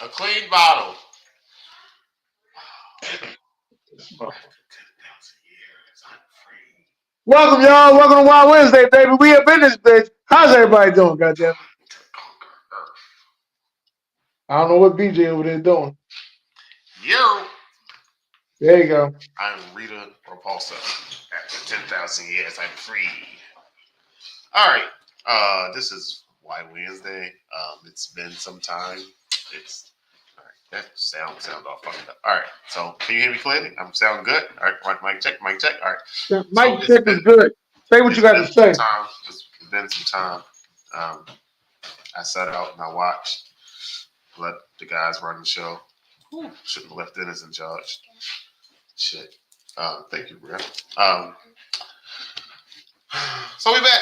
A clean bottle. Welcome, y'all. Welcome to Wild Wednesday, baby. We up in this bitch. How's everybody doing, goddamn? I don't know what BJ over there doing. Yo. There you go. I'm Rita Repulsa. After 10,000 years, I'm free. All right. This is Why Wednesday. It's been some time. It's all right. That sound all fucked up. All right. So can you hear me clearly? I'm sound good. All right. Mic check. Mic check. All right. Yeah, So Mike check is good. Say what you it's got been to some say. time. It's been some time. I sat out and I watched. Let the guys run the show. Shouldn't have left Dennis in charge. Shit. Thank you, bro. So we back.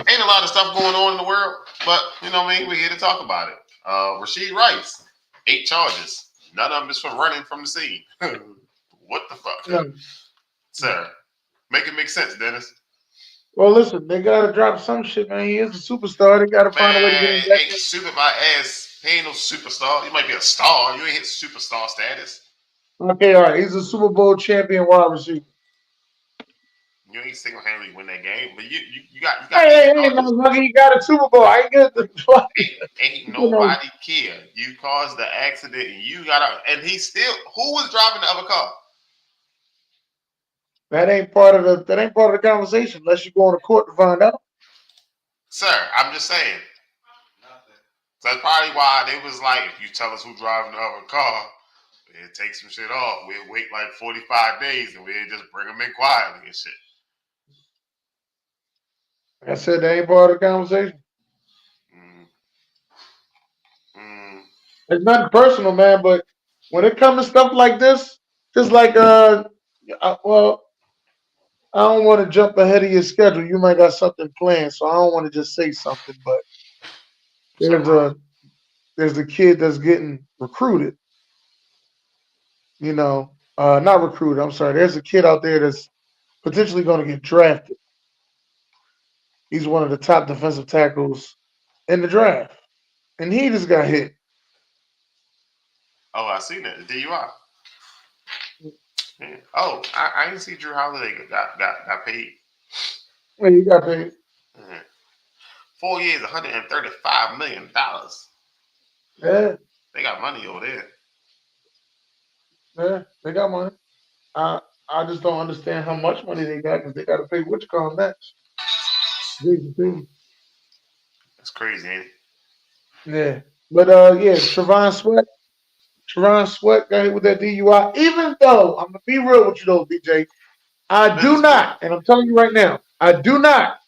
Ain't a lot of stuff going on in the world, but you know what I mean? We're here to talk about it. Rashid Rice, 8 charges. None of them is for running from the scene. What the fuck? Yeah. Sir, make it make sense, Dennis. Well, listen, they got to drop some shit, man. He is a superstar. They got to find a way to get him Man, back ain't in. super my ass. He ain't no superstar. You might be a star. You ain't hit superstar status. Okay, all right. He's a Super Bowl champion wide receiver. You ain't single handedly win that game, but you got Hey, 8 hey, hey, charges. motherfucker, he got a Super Bowl. I ain't get the Ain't you know, nobody care. You caused the accident, and you got and he still. Who was driving the other car? that ain't part of the conversation unless you go on to court to find out. Sir, I'm just saying. So that's probably why they was like, if you tell us who driving the other car, we'll take some shit off. We'll wait like 45 days, and we'll just bring them in quietly and shit. Like I said, that ain't part of the conversation. Mm, mm, It's nothing personal, man, but when it comes to stuff like this, just like well, I don't want to jump ahead of your schedule. You might got something planned, so I don't want to just say something. But something there's wrong. a there's a kid that's getting recruited. Not recruited. I'm sorry. There's a kid out there that's potentially going to get drafted. He's one of the top defensive tackles in the draft, and he just got hit. Oh, I seen it. The DUI. Yeah. Oh, I didn't see Drew Holiday got paid. Well, he got paid. Mhm. 4 years, $135 million. Yeah, They got money over there. yeah, they got money. I I just don't understand how much money they got because they got to pay what you call next. Jason Tatum. That's crazy, ain't it? Yeah, but yeah, Trevon Sweat got hit with that DUI. Even though I'm gonna be real with you though, BJ, I do Business man. not, and I'm telling you right now, I do not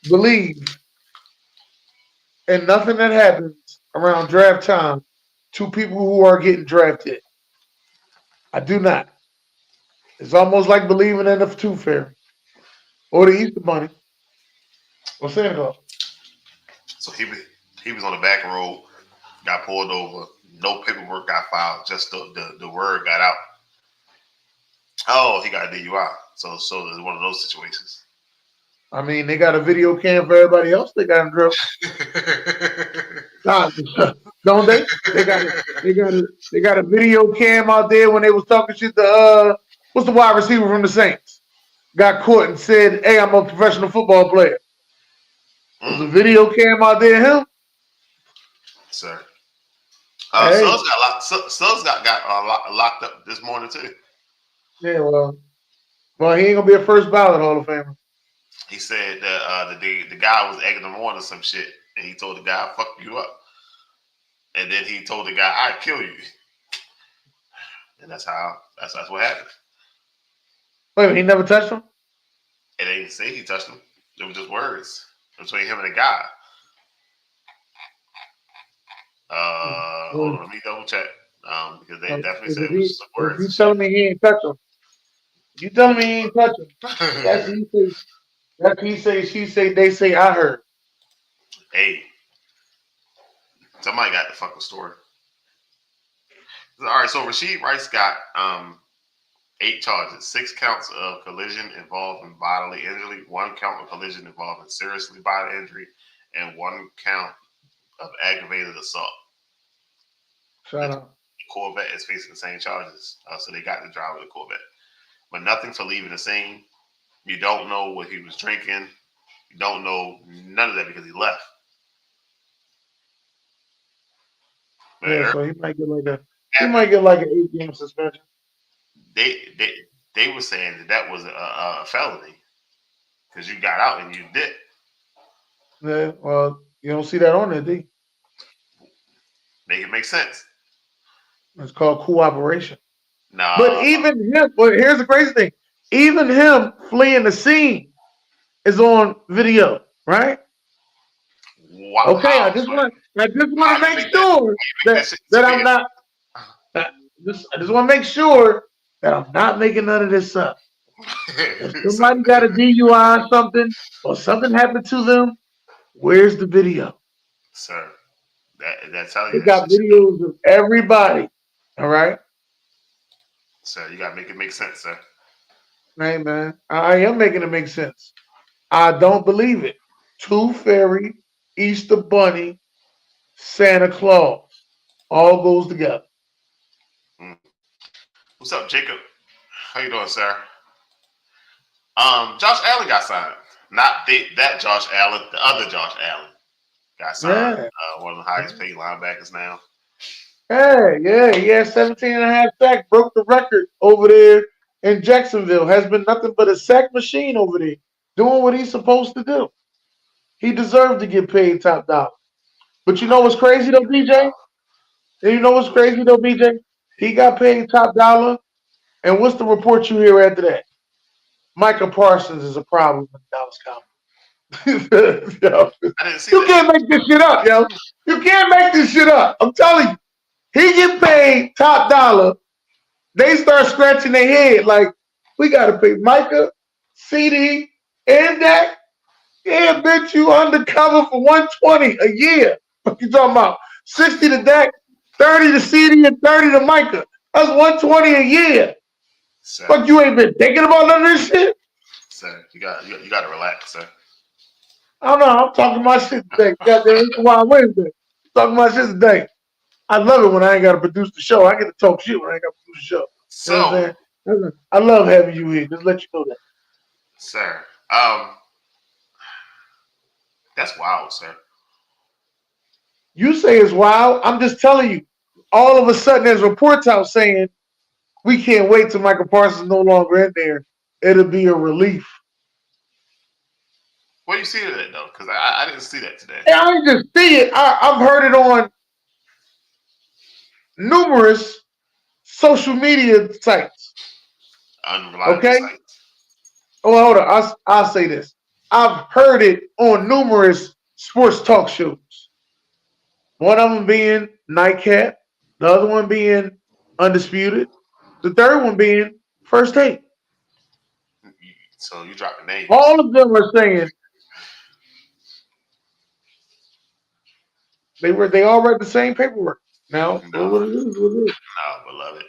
believe in nothing that happens around draft time to people who are getting drafted. I do not. It's almost like believing in the tooth fairy or the Easter Bunny or Santa Claus. So he was on the back road, got pulled over, no paperwork got filed, just the word got out. Oh, he got a DUI. So it's one of those situations. I mean, they got a video cam for everybody else. They got him drilled. Nah, don't they? They got a video cam out there when they was talking shit to what's the wide receiver from the Saints? Got caught and said, "Hey, I'm a professional football player." There's Mm, a video cam out there. Him, sir. hey, Suggs got locked up this morning too. yeah, well, he ain't gonna be a first ballot Hall of Famer. He said that the guy was egging him on or some shit, and he told the guy, "Fuck you up," and then he told the guy, "I'd kill you," and that's what happened. Wait, a minute, he never touched him. And they didn't say he touched him. It was just words between him and the guy. Hold Well, on, let me double check. Because they if definitely said it was he, just some if words you and shit. telling me he ain't touch him, you telling me he ain't touch him. That's he say. That's he say. She say. They say. I heard. Hey, somebody got the fucking story. All right, so Rasheed Rice got 8 charges, 6 counts of collision involving bodily injury, 1 count of collision involving seriously bodily injury, and 1 count of aggravated assault. Shout out. The Corvette is facing the same charges, so they got the driver of the Corvette, but nothing for leaving the scene. You don't know what he was drinking. You don't know none of that because he left. Yeah, so he might get like an 8-game suspension. They were saying that was a felony because you got out and you did. Yeah, well, you don't see that on there, D. Make it make sense. It's called cooperation. Nah. But even him, but here's the crazy thing. Even him fleeing the scene is on video, right? Wow. Okay, I just want to make sure that I'm not. I just want to make sure that I'm not making none of this up. If somebody got a DUI or something happened to them, where's the video? Sir, that's how you got videos of everybody. All right. Sir, you gotta make it make sense, sir. Hey man, I am making it make sense. I don't believe it. Tooth Fairy, Easter Bunny, Santa Claus, all goes together. What's up, Jacob? How you doing, sir? Josh Allen got signed. Not that Josh Allen, the other Josh Allen got signed. Yeah. One of the highest paid linebackers now. Hey, yeah, he had 17 and a half sacks, broke the record over there in Jacksonville. Has been nothing but a sack machine over there, doing what he's supposed to do. He deserved to get paid top dollar. But you know what's crazy though, BJ? He got paid top dollar. And what's the report you hear after that? Micah Parsons is a problem in Dallas Cowboys. Yo, I didn't see you can't make this shit up, yo. You can't make this shit up. I'm telling you. He get paid top dollar. They start scratching their head like, we got to pay Micah, CD, and Dak. Yeah, bitch, you undercover for 120 a year. What you talking about? 60 to Dak, 30 to CD, and 30 to Micah. That's 120 a year. Sir, Fuck, you ain't been thinking about none of this shit? Sir, you got to relax, sir. I don't know. I'm talking my shit today. Goddamn, it's Wild Wednesday. Talking my shit today. I love it when I ain't got to produce the show. I get to talk shit when I ain't got to produce the show. So, you know what I'm saying? I love having you here. Just let you know that. Sir, that's wild, sir. You say it's wild. I'm just telling you. All of a sudden, there's reports out saying we can't wait till Michael Parsons no longer in there. It'll be a relief. Where you see that though? Because I didn't see that today. Yeah, I didn't just see it. I've heard it on numerous social media sites. Unreliable Okay. sites. Oh, hold on. I'll say this. I've heard it on numerous sports talk shows. One of them being Nightcap, the other one being Undisputed, the third one being First Take. So you dropping names. All of them are saying they all read the same paperwork. Now, No, what it is, what it is. No, beloved.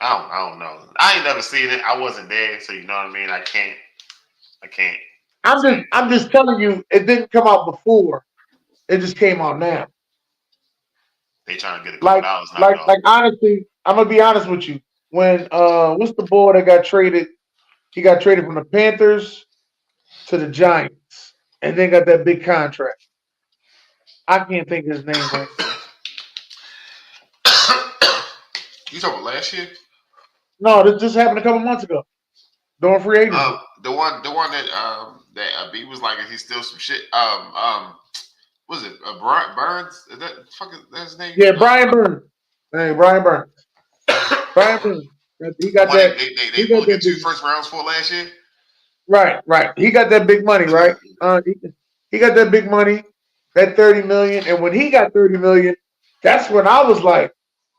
I don't know. I ain't never seen it. I wasn't there, so you know what I mean. I can't. I'm just telling you, it didn't come out before. It just came out now. They trying to get a couple dollars knocked off. Like honestly, I'm gonna be honest with you. When what's the boy that got traded? He got traded from the Panthers to the Giants, and then got that big contract. I can't think of his name right now. You talking about last year? No, this just happened a couple months ago. During free agency. The one that B was like, he steals some shit. Was it Brian Burns? Is that fucking that's his name? Yeah, Brian Burns. Hey, Brian Burns. Brian Burns. He got that. They got that 2 first rounds for last year. Right. He got that big money, right? He got that big money, that $30 million, and when he got $30 million, that's when I was like,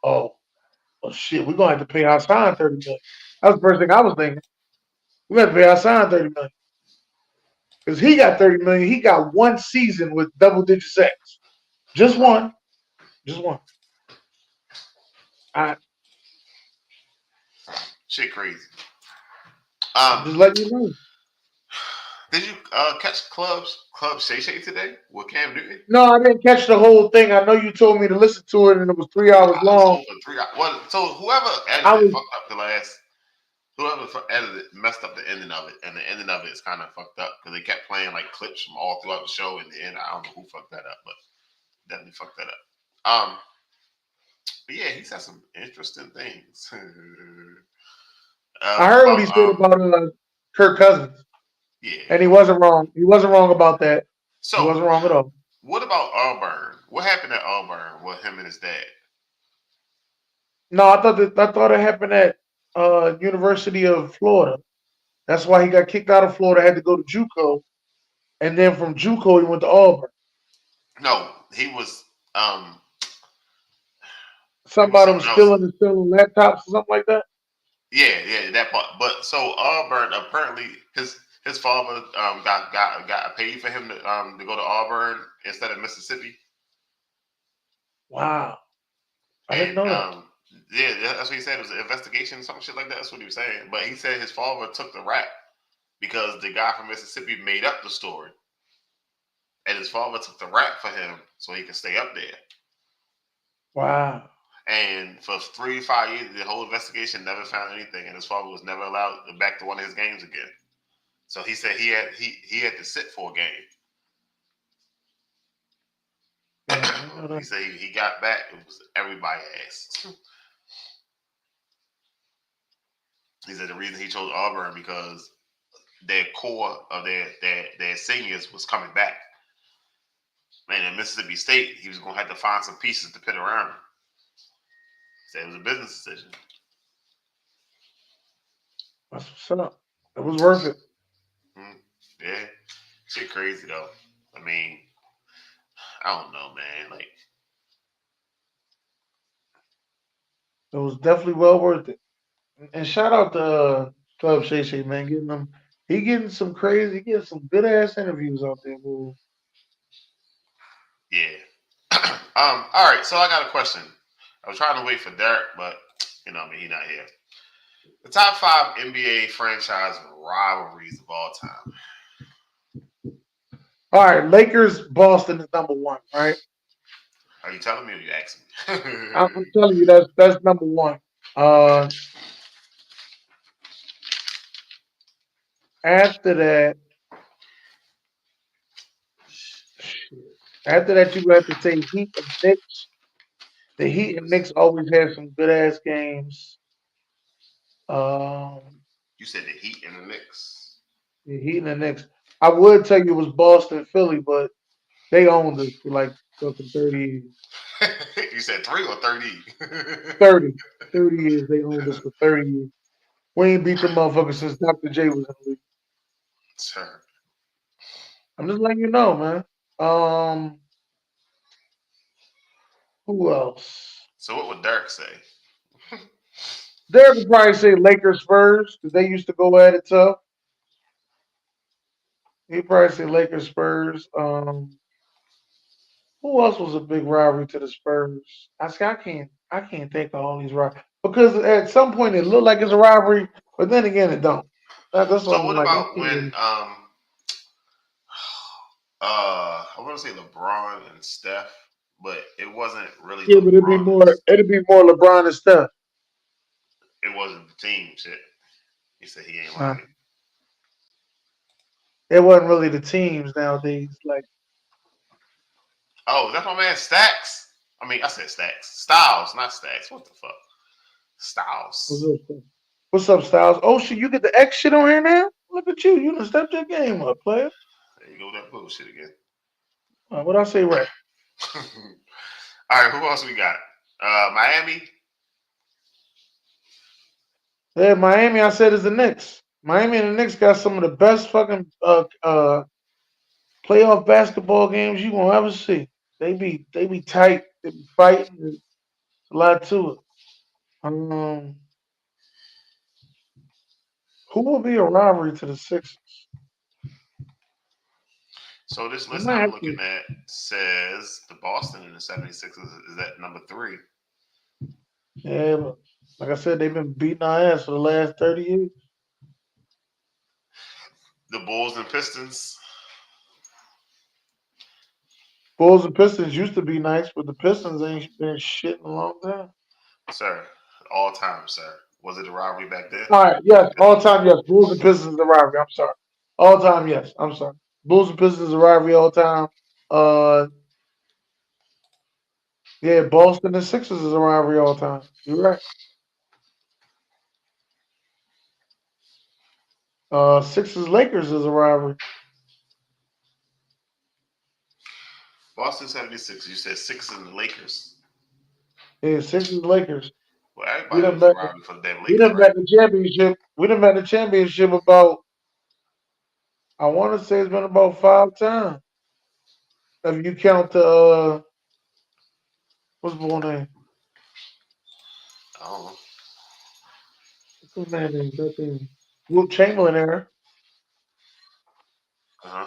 oh shit, we're gonna have to pay Hassan $30 million. That was the first thing I was thinking. We have to pay Hassan $30 million. Because he got $30 million. He got one season with double-digit sacks. Just one. Shit crazy. Just letting you know. Did you catch Club Shay Shay today with Cam Newton? No, I didn't catch the whole thing. I know you told me to listen to it, and it was 3 hours It was long. over 3 hours. Well, so whoever I edited was fucked up the last. Whoever edited messed up the ending of it, and the ending of it is kind of fucked up because they kept playing like clips from all throughout the show. In the end, I don't know who fucked that up, but definitely fucked that up. But yeah, he said some interesting things. I heard what he About said about Kirk Cousins, yeah. and he wasn't wrong. He wasn't wrong about that. He So wasn't wrong at all. what about Auburn? What happened at Auburn with him and his dad? No, I thought it happened at University of Florida. That's why he got kicked out of Florida. Had to go to JUCO, and then from JUCO he went to Auburn. No, he was it was Somebody was something else. stealing laptops or something like that. Yeah, that part. But so Auburn apparently his father got paid for him to go to Auburn instead of Mississippi, Wow, I didn't and know that. yeah, that's what he said. It was an investigation, some shit like that. That's what he was saying. But he said his father took the rap because the guy from Mississippi made up the story, and his father took the rap for him so he could stay up there. Wow. And for 3 to 5 years, the whole investigation never found anything, and his father was never allowed back to one of his games again. So he said he had to sit for a game. Damn, I didn't know He that. said he got back. It was everybody ass. He said the reason he chose Auburn because their core of their seniors was coming back. And in Mississippi State, he was going to have to find some pieces to put around him. He said it was a business decision. That's what's up. It was worth it. Yeah, shit crazy though. I mean, I don't know, man. Like, It was definitely well worth it. And shout out to Club Shay Shay, man, he getting some crazy, getting some good ass interviews out there, boo. yeah. All right. So I got a question. I was trying to wait for Derek, but I mean, he's not here. The top 5 NBA franchise rivalries of all time. All right, Lakers, Boston is number one, right? Are you telling me or you asking I'm me? telling you that's number one. Uh, after that, shit. After that, you have to say Heat and Knicks. The Heat and Knicks always have some good ass games. Um, You said the Heat and the Knicks. the Heat and the Knicks. I would tell you it was Boston, Philly, but they owned us for like fucking 30 years. You said 3 or 30. 30. 30 years. They owned us for 30 years. We ain't beat the motherfucker since Dr. J was in the league. Sure. I'm just letting you know, man. Um, who else? So what would Derek say? Derek would probably say Lakers Spurs because they used to go at it tough. He'd probably say Lakers Spurs. Who else was a big rivalry to the Spurs? I can't think of all these rivalries because at some point it looked like it's a rivalry, but then again it don't. That's what So I'm what like. I about can't when really. I want to say LeBron and Steph, but it wasn't really Yeah, but it'd be LeBron. more. It'd be more LeBron and Steph. It wasn't the team shit. He said he ain't Uh, lying. it wasn't really the teams nowadays. Like, Oh, that's my man Stacks. I mean, I said Stacks. Styles, not Stacks. What the fuck? what's Styles. up, what's up, Styles? Oh shit, you get the X shit on here now. Look at you. You done stepped your game up, player. There you go with that bullshit again. What I say right? All right, who else we got? Miami. Yeah, Miami. I said is the Knicks. Miami and the Knicks got some of the best fucking playoff basketball games you gonna ever see. They be tight. They be fighting. There's a lot to it. Um, who will be a rivalry to the Sixers? So this I list might I'm have looking to. at says the Boston and the 76ers is at number 3. Yeah, but like I said, they've been beating our ass for the last 30 years. The Bulls and Pistons, Bulls and Pistons used to be nice, but the Pistons ain't been shit in a long time. sir. All time, sir. Was it a rivalry back then? All right, yes, all time, yes. Bulls and Pistons a rivalry. I'm sorry. All time, yes. I'm sorry. Bulls and Pistons a rivalry all time. Uh, yeah, Boston and Sixers is a rivalry all time. You're right. Sixers Lakers is a rivalry. Boston 76. You said Sixers and the Lakers. Yeah, Sixers Lakers. Well, We everybody done was a met. rivalry for the damn We Lakers, done right? met the championship. We done met the championship about. I want to say it's been about 5 times. If you count the what's the boy name? I don't know. What's the man name? That thing. Will Chamberlain era. Uh huh.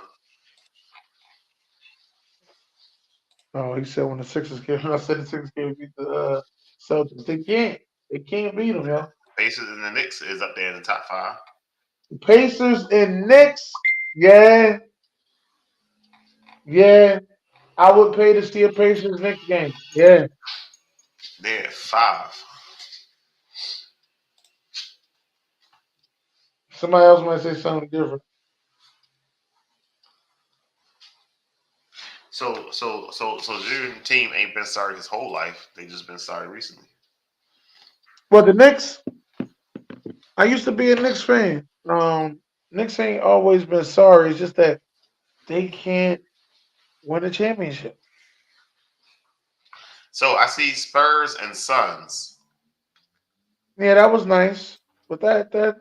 Oh, he said when the Sixers came. I said the Sixers came beat the Celtics. They can't. They can't beat them, yo. Pacers and the Knicks is up there in the top five. The Pacers and Knicks. Yeah, yeah. I would pay to see a Pacers Knicks game. Yeah. They're at five. Somebody else might say something different. So your team ain't been sorry his whole life. They just been sorry recently. But the Knicks, I used to be a Knicks fan. Knicks ain't always been sorry. It's just that they can't win a championship. So I see Spurs and Suns. Yeah, that was nice. But that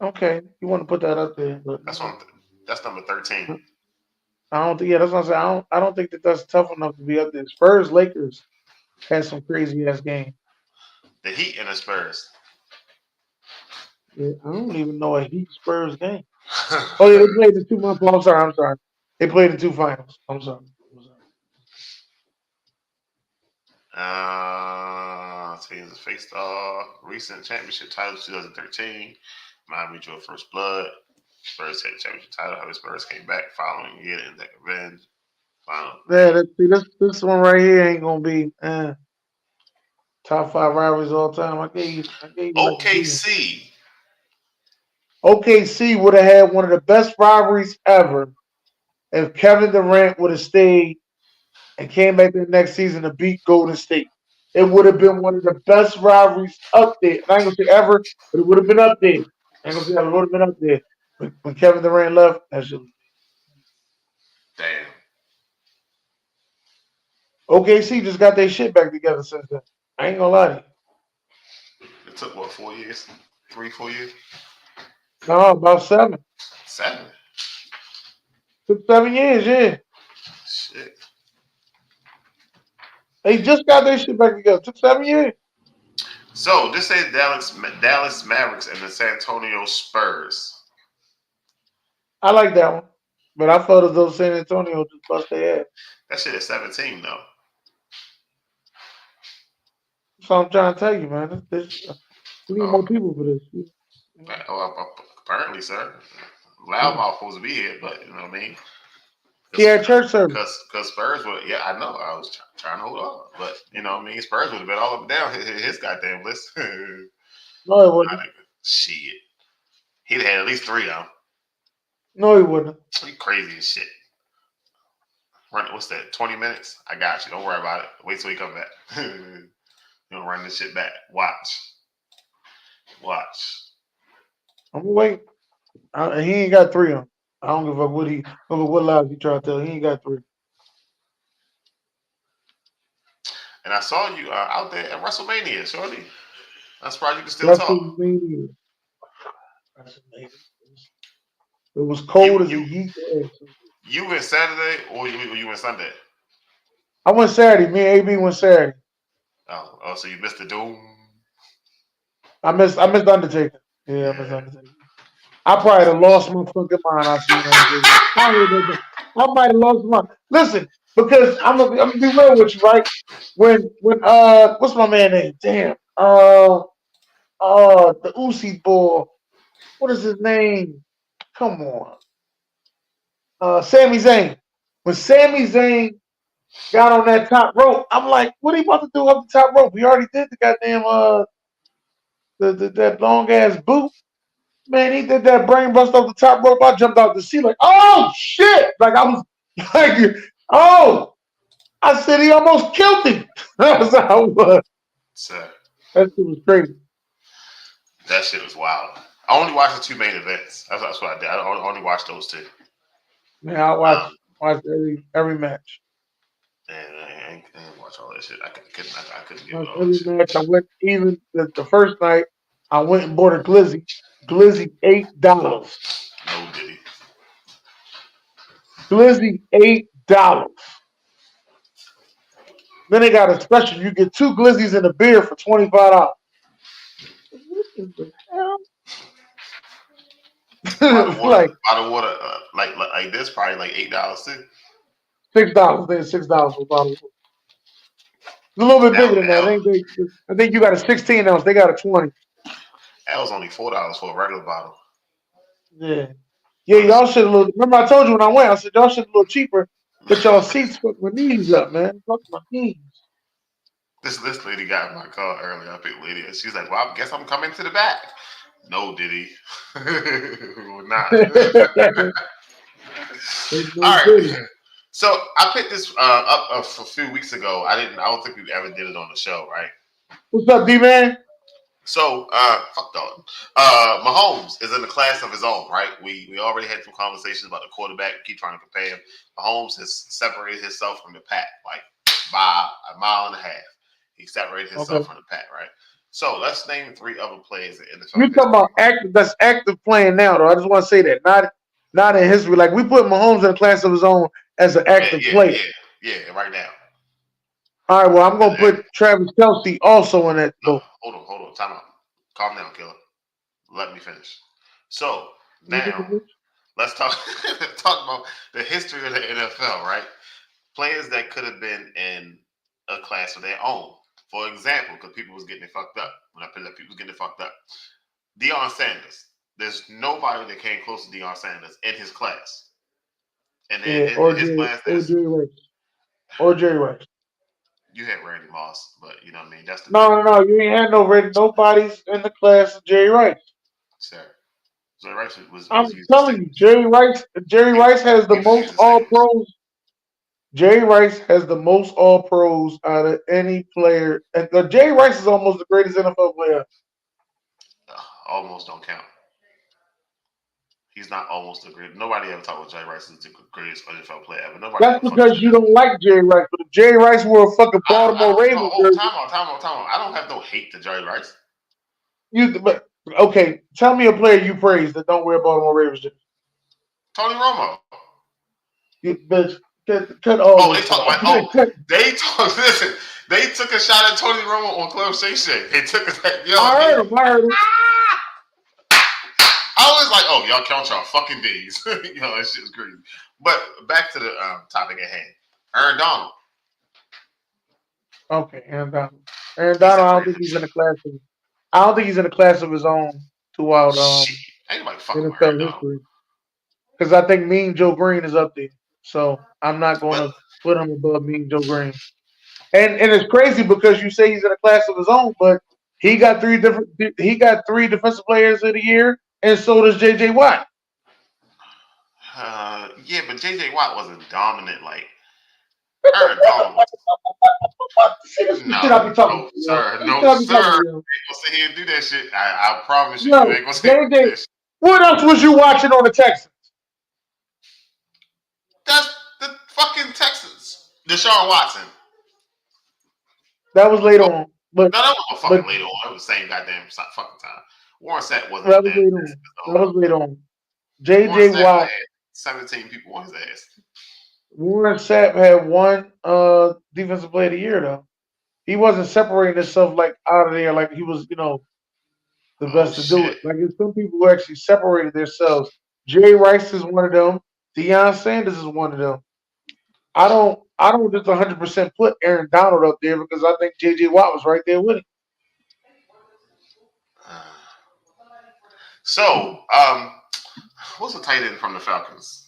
okay. You want to put that up there, but That's one. That's number 13. I don't think. Yeah, that's what I'm saying. I don't think that that's tough enough to be up there. Spurs Lakers had some crazy ass game. The Heat and the Spurs. Yeah, I don't even know a Heat Spurs game. Oh yeah, they played the 2 month. I'm sorry. I'm sorry. They played the two finals. I'm sorry. Teams faced off. Recent championship titles 2013. Miami drew first blood. Spurs had championship title. How the Spurs came back following year in that revenge. Final. Yeah, see, this one right here ain't gonna be top 5 rivalries all time. I gave you like a B. OKC. OKC would have had one of the best rivalries ever if Kevin Durant would have stayed and came back the next season to beat Golden State. It would have been one of the best rivalries up there. And I ain't gonna say ever, but it would have been up there. I ain't gonna say ever, it would have been up there. When Kevin Durant left, that shit. Damn. OKC just got their shit back together since then. I ain't gonna lie to you. It took what, 4 years? 3, 4 years? No, about 7. 7. Took 7 years, yeah. Shit. They just got their shit back together. Took 7 years. So this says Dallas Mavericks and the San Antonio Spurs. I like that one. But I felt as though San Antonio just bust their ass. That shit is 17 though. So I'm trying to tell you, man. We need more people for this. Apparently, sir. Loudmouth supposed to be here, but you know what I mean. He had church service. Because Spurs would, yeah, I know. I was trying to hold on, but you know what I mean. Spurs would have been all up and down his goddamn list. No, he wouldn't. Shit, he'd have had at least 3 of them. No, he wouldn't. He crazy as shit. Run, what's that? 20 minutes? I got you. Don't worry about it. Wait till he come back. You don't run this shit back. Watch. I'm gonna wait. He ain't got 3 of them. I don't give a fuck what lies he try to tell. He ain't got 3. And I saw you out there at WrestleMania, Shorty. I'm surprised you can still talk. WrestleMania. It was cold as a yeet. You went Saturday or you went Sunday? I went Saturday. Me and AB went Saturday. Oh, so you missed the Doom? I missed Undertaker. Yeah, I missed Undertaker. I probably have lost my fucking mind. I might have lost my. Listen, because I'm gonna be real with you, right? When what's my man name? Damn. The Uzi boy. What is his name? Come on. Sami Zayn. When Sami Zayn got on that top rope, I'm like, what are you about to do up the top rope? We already did the goddamn that long ass boot. Man, he did that brain bust off the top rope. I jumped out the seat like, oh shit! Like I was like, oh, I said he almost killed him. That was how it was. So That shit was crazy. that shit was wild. I only watched the two main events. That's what I did. I only watched those two. Man, I Um, watched every match. and I didn't watch all that shit. I couldn't get with Watched all that every shit. match. I went even the first night. I went and bought a glizzy. Glizzy $8. No Diddy. Glizzy $8. Then they got a special. You get two glizzies and a beer for $25. What is the hell? Like Bottle water, like this, probably like $8 too. $6. Then $6 for a bottle. It's a little bit That bigger than that. I think you got a 16 ounce. They got a 20. that was only $4 for a regular bottle. Yeah. Yeah, y'all should have little. Remember I told you when I went, I said y'all should have a little cheaper. But y'all seats fuck my knees up, man. Fuck my knees. This lady got in my car earlier. I picked lady, and she's like, "Well, I guess I'm coming to the back." No, Diddy, We're not. All right. So I picked this up a few weeks ago. I don't think we ever did it on the show, right? What's up, D-Man? So, fuck dog. Mahomes is in the class of his own, right? We already had some conversations about the quarterback. We keep trying to compare him. Mahomes has separated himself from the pack, like by a mile and a half. He separated himself from the pack, right? So let's name three other players in NFL. You talking about active? That's active playing now, though. I just want to say that, not in history. Like we put Mahomes in a class of his own as an active player. Yeah, right now. All right, well, I'm gonna put Travis Kelce also in that. No, hold on, time out. Calm down, killer. Let me finish. So now let's talk about the history of the NFL, right? Players that could have been in a class of their own. For example, because people was getting it fucked up. When I put that, people was getting it fucked up. Deion Sanders. There's nobody that came close to Deion Sanders in his class. And in his class, or Jerry Rice. You had Randy Moss, but you know what I mean. That's the no. You ain't had nobody's in the class of Jerry Rice. Sir. Jerry Rice was I'm telling you, Jerry Rice has the most all pros. Jerry Rice has the most all pros out of any player. And Jerry Rice is almost the greatest NFL player. Almost don't count. He's not almost the greatest. Nobody ever talked about Jerry Rice as the greatest NFL player ever. Nobody. That's because you don't like Jerry Rice. But if Jerry Rice were a fucking Baltimore Ravens, time out. I don't have no hate to Jerry Rice. But okay, tell me a player you praise that don't wear Baltimore Ravens jersey. Tony Romo. You bitch. Cut all they talk. Listen, they took a shot at Tony Romo on Club Shay Shay. They took a. I heard him. I was like, oh, y'all count y'all fucking days. That shit's crazy. But back to the topic at hand. Aaron Donald. Okay, Aaron Donald. I don't think he's in a class of. I don't think he's in a class of his own throughout NFL history. Because I think Mean Joe Green is up there, so I'm not going to put him above Mean Joe Green. And it's crazy because you say he's in a class of his own, but he got three defensive players of the year, and so does J.J. Watt. Yeah, but J.J. Watt wasn't dominant like Aaron Donald was. See, this shit I be talking sir. You ain't gonna sit here and do that shit. I promise you, you ain't gonna sit here and do that shit. What else was you watching on the Texans? That's the fucking Texans. Deshaun Watson. That was later on. But no, that was fucking later on. It was the same goddamn fucking time. Warren Sapp wasn't that. Was later on. J.J. Watt. 17 people on his ass. Warren Sapp had one defensive player of the year though. He wasn't separating himself like out of there like he was, the best to do it. Like there's some people who actually separated themselves. Jerry Rice is one of them. Deion Sanders is one of them. I don't just 100% put Aaron Donald up there because I think J.J. Watt was right there with him. So, what's the tight end from the Falcons?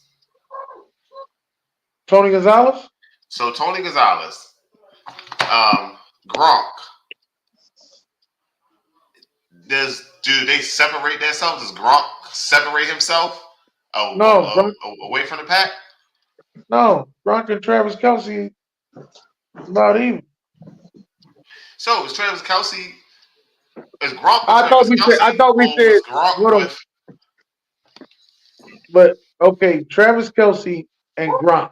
Tony Gonzalez? So Tony Gonzalez, Gronk. Do they separate themselves? Does Gronk separate himself No, away from the pack? No, Gronk and Travis Kelce about even. So is Travis Kelce? Is Gronk? I thought we said. Gronk with? But okay, Travis Kelce and Gronk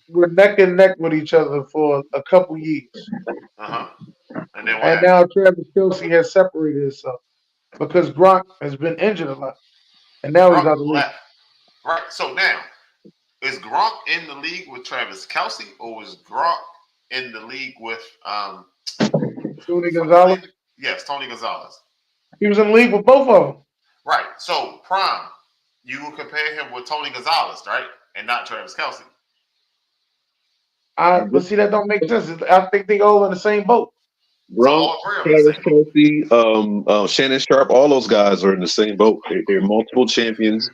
were neck and neck with each other for a couple years. And then and now Travis Kelce has separated himself because Gronk has been injured a lot, and now he's out of the league. Right. So now, is Gronk in the league with Travis Kelce, or is Gronk in the league with Tony Gonzalez? Yes, Tony Gonzalez. He was in the league with both of them. Right. So Prime, you will compare him with Tony Gonzalez, right, and not Travis Kelce. But see, that don't make sense. I think they all in the same boat. Gronk, Travis Kelce, Shannon Sharp, all those guys are in the same boat. They're multiple champions.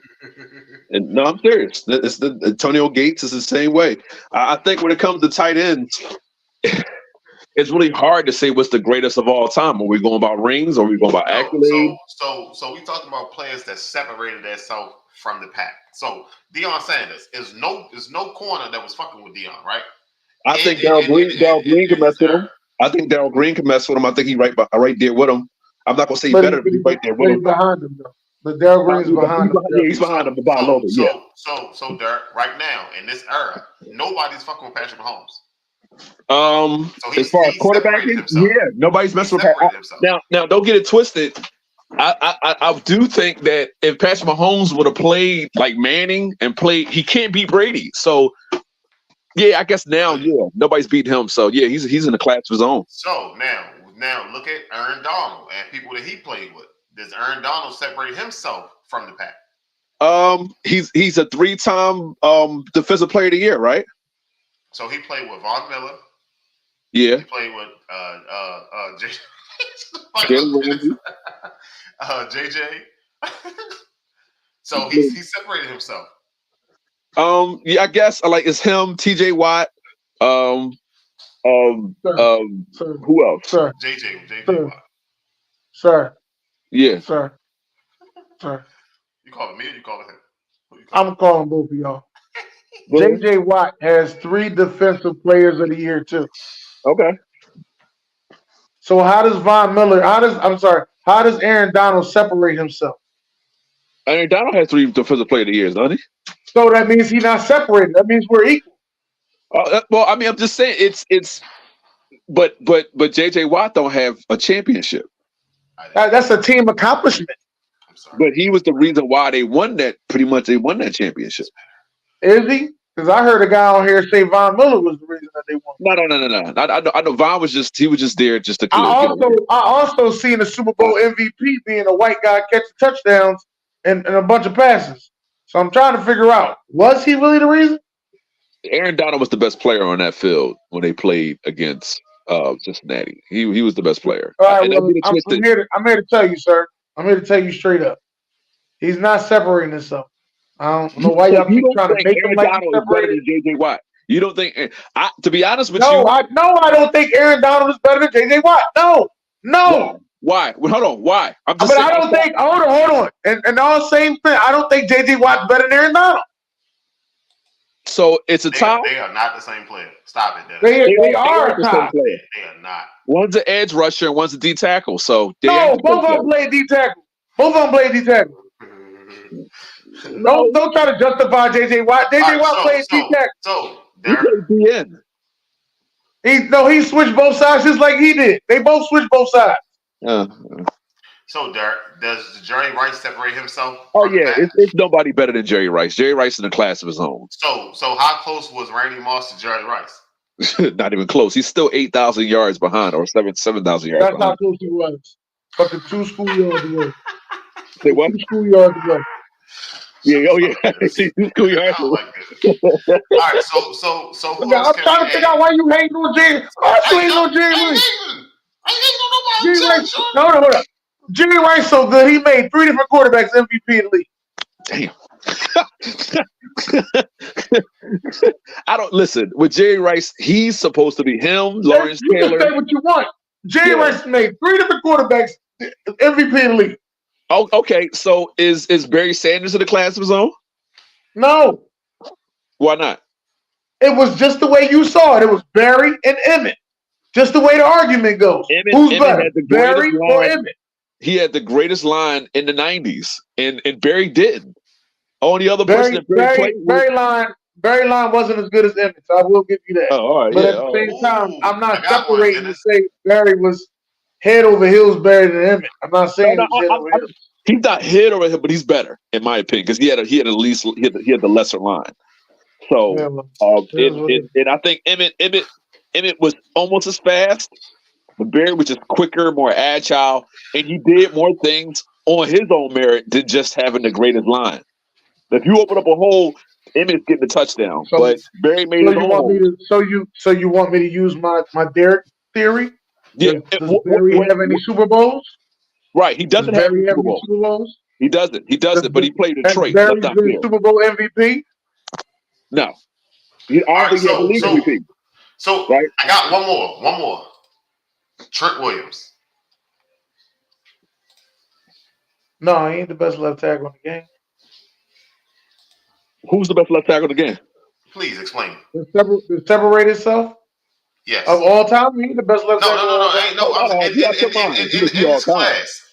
And no, I'm serious. It's Antonio Gates is the same way. I think when it comes to tight ends, it's really hard to say what's the greatest of all time. Are we going about rings? Or are we going about accolades? So we talking about players that separated themselves from the pack. So Deion Sanders is no corner that was fucking with Deion, right? I think Darryl Green can mess with him. I think Darryl Green can mess with him. I think he's right there with him. I'm not gonna say better, but he's right there with him. Behind him, though. But Darryl Green's behind him. Yeah, he's behind him about a little bit. Yeah. So Derek, right now in this era, nobody's fucking with Patrick Mahomes. So as far as quarterbacking, nobody's messing with Patrick. Now, don't get it twisted. I do think that if Patrick Mahomes would have played like Manning and he can't beat Brady. So. Yeah, I guess now, nobody's beating him. So yeah, he's in a class of his own. So now look at Aaron Donald and people that he played with. Does Aaron Donald separate himself from the pack? He's a 3-time defensive player of the year, right? So he played with Von Miller. Yeah. He played with JJ. So he separated himself. Yeah, I guess it's him, TJ Watt, who else? Sir. JJ Watt. Sir. Yeah. Sir. You calling me or you calling him? I'm calling both of y'all. JJ Watt has 3 defensive players of the year too. Okay. So how does how does Aaron Donald separate himself? Aaron Donald has 3 defensive player of the year, doesn't he? So that means he's not separated. That means we're equal. Well, I mean, I'm just saying but JJ Watt don't have a championship. That's a team accomplishment. But he was the reason why they won that. Pretty much, they won that championship. Is he? Because I heard a guy on here say Von Miller was the reason that they won. No. I know Von was just there just to. I also seen the Super Bowl MVP being a white guy catching touchdowns and a bunch of passes. So I'm trying to figure out, was he really the reason? Aaron Donald was the best player on that field when they played against Cincinnati. He was the best player. All right, I'm here to tell you, sir. I'm here to tell you straight up. He's not separating himself. I don't know why y'all keep trying to make him like he's separated. JJ Watt. You don't think? To be honest with you, I don't think Aaron Donald is better than JJ Watt. No. Why? Hold on. Why? I don't think. Hold on. And all same thing. I don't think JJ Watt's better than Aaron Donald. So it's a tie. They are not the same player. Stop it. They are a tie. They are not. One's an edge rusher and one's a D tackle. So both of them play D tackle. Don't try to justify JJ Watt. JJ Watt played D tackle. So he switched both sides just like he did. They both switched both sides. So, Derek, does Jerry Rice separate himself? Oh yeah, it's nobody better than Jerry Rice. Jerry Rice in a class of his own. So how close was Randy Moss to Jerry Rice? Not even close. He's still 8,000 yards behind, or 7,000 yards. That's behind. How close he was. Fucking 2 schoolyards away. Say what? 2 schoolyards away. Yeah. Oh yeah. 2 schoolyards away. All right. So who else I'm trying to figure out why you hating on Jerry. You hating on Jerry Rice. I ain't on nobody. Hold on. Jerry Rice so good, he made 3 different quarterbacks MVP in the league. Damn. I don't listen with Jerry Rice. He's supposed to be him, Lawrence You can Taylor. say what you want. Jerry Yeah. Rice made 3 different quarterbacks MVP in the league. Oh, okay. So is Barry Sanders in the class of his own? No, Why not? it was just the way you saw it. It was Barry and Emmett. Just the way the argument goes. Who's Emmett better, had the Barry greatest or line. Emmett? He had the greatest line in the '90s, and Barry didn't. Only other person that Barry played with. Barry line wasn't as good as Emmett. So I will give you that. Oh, all right, But yeah. at the same time, Ooh, I'm I not got one, separating to Dennis. say Barry was head over heels better than Emmett. I'm not saying No, he was head over heels. He's not head over him, but he's better in my opinion because he had at least he had the lesser line. So, Yeah, well, it is what it is. and I think Emmett was almost as fast, but Barry was just quicker, more agile, and he did more things on his own merit than just having the greatest line. If you open up a hole, Emmett's getting the touchdown, So- but Barry made So his you own want me hole. to you want me to use my Derek theory? Yeah, Does Barry have any Super Bowls? right. He Does doesn't have Barry any have Super any Bowl. Super Bowls? He doesn't, but he played Has Detroit. Barry Let's not been fear. Super Bowl MVP? No. I don't All right, think he has the league MVP. So Right. I got one more. Trent Williams. No, he ain't the best left tackle in the game. Who's the best left tackle in the game? Please explain. To separate itself Yes. of all time, he ain't the best left tackle. No. Ain't no. No,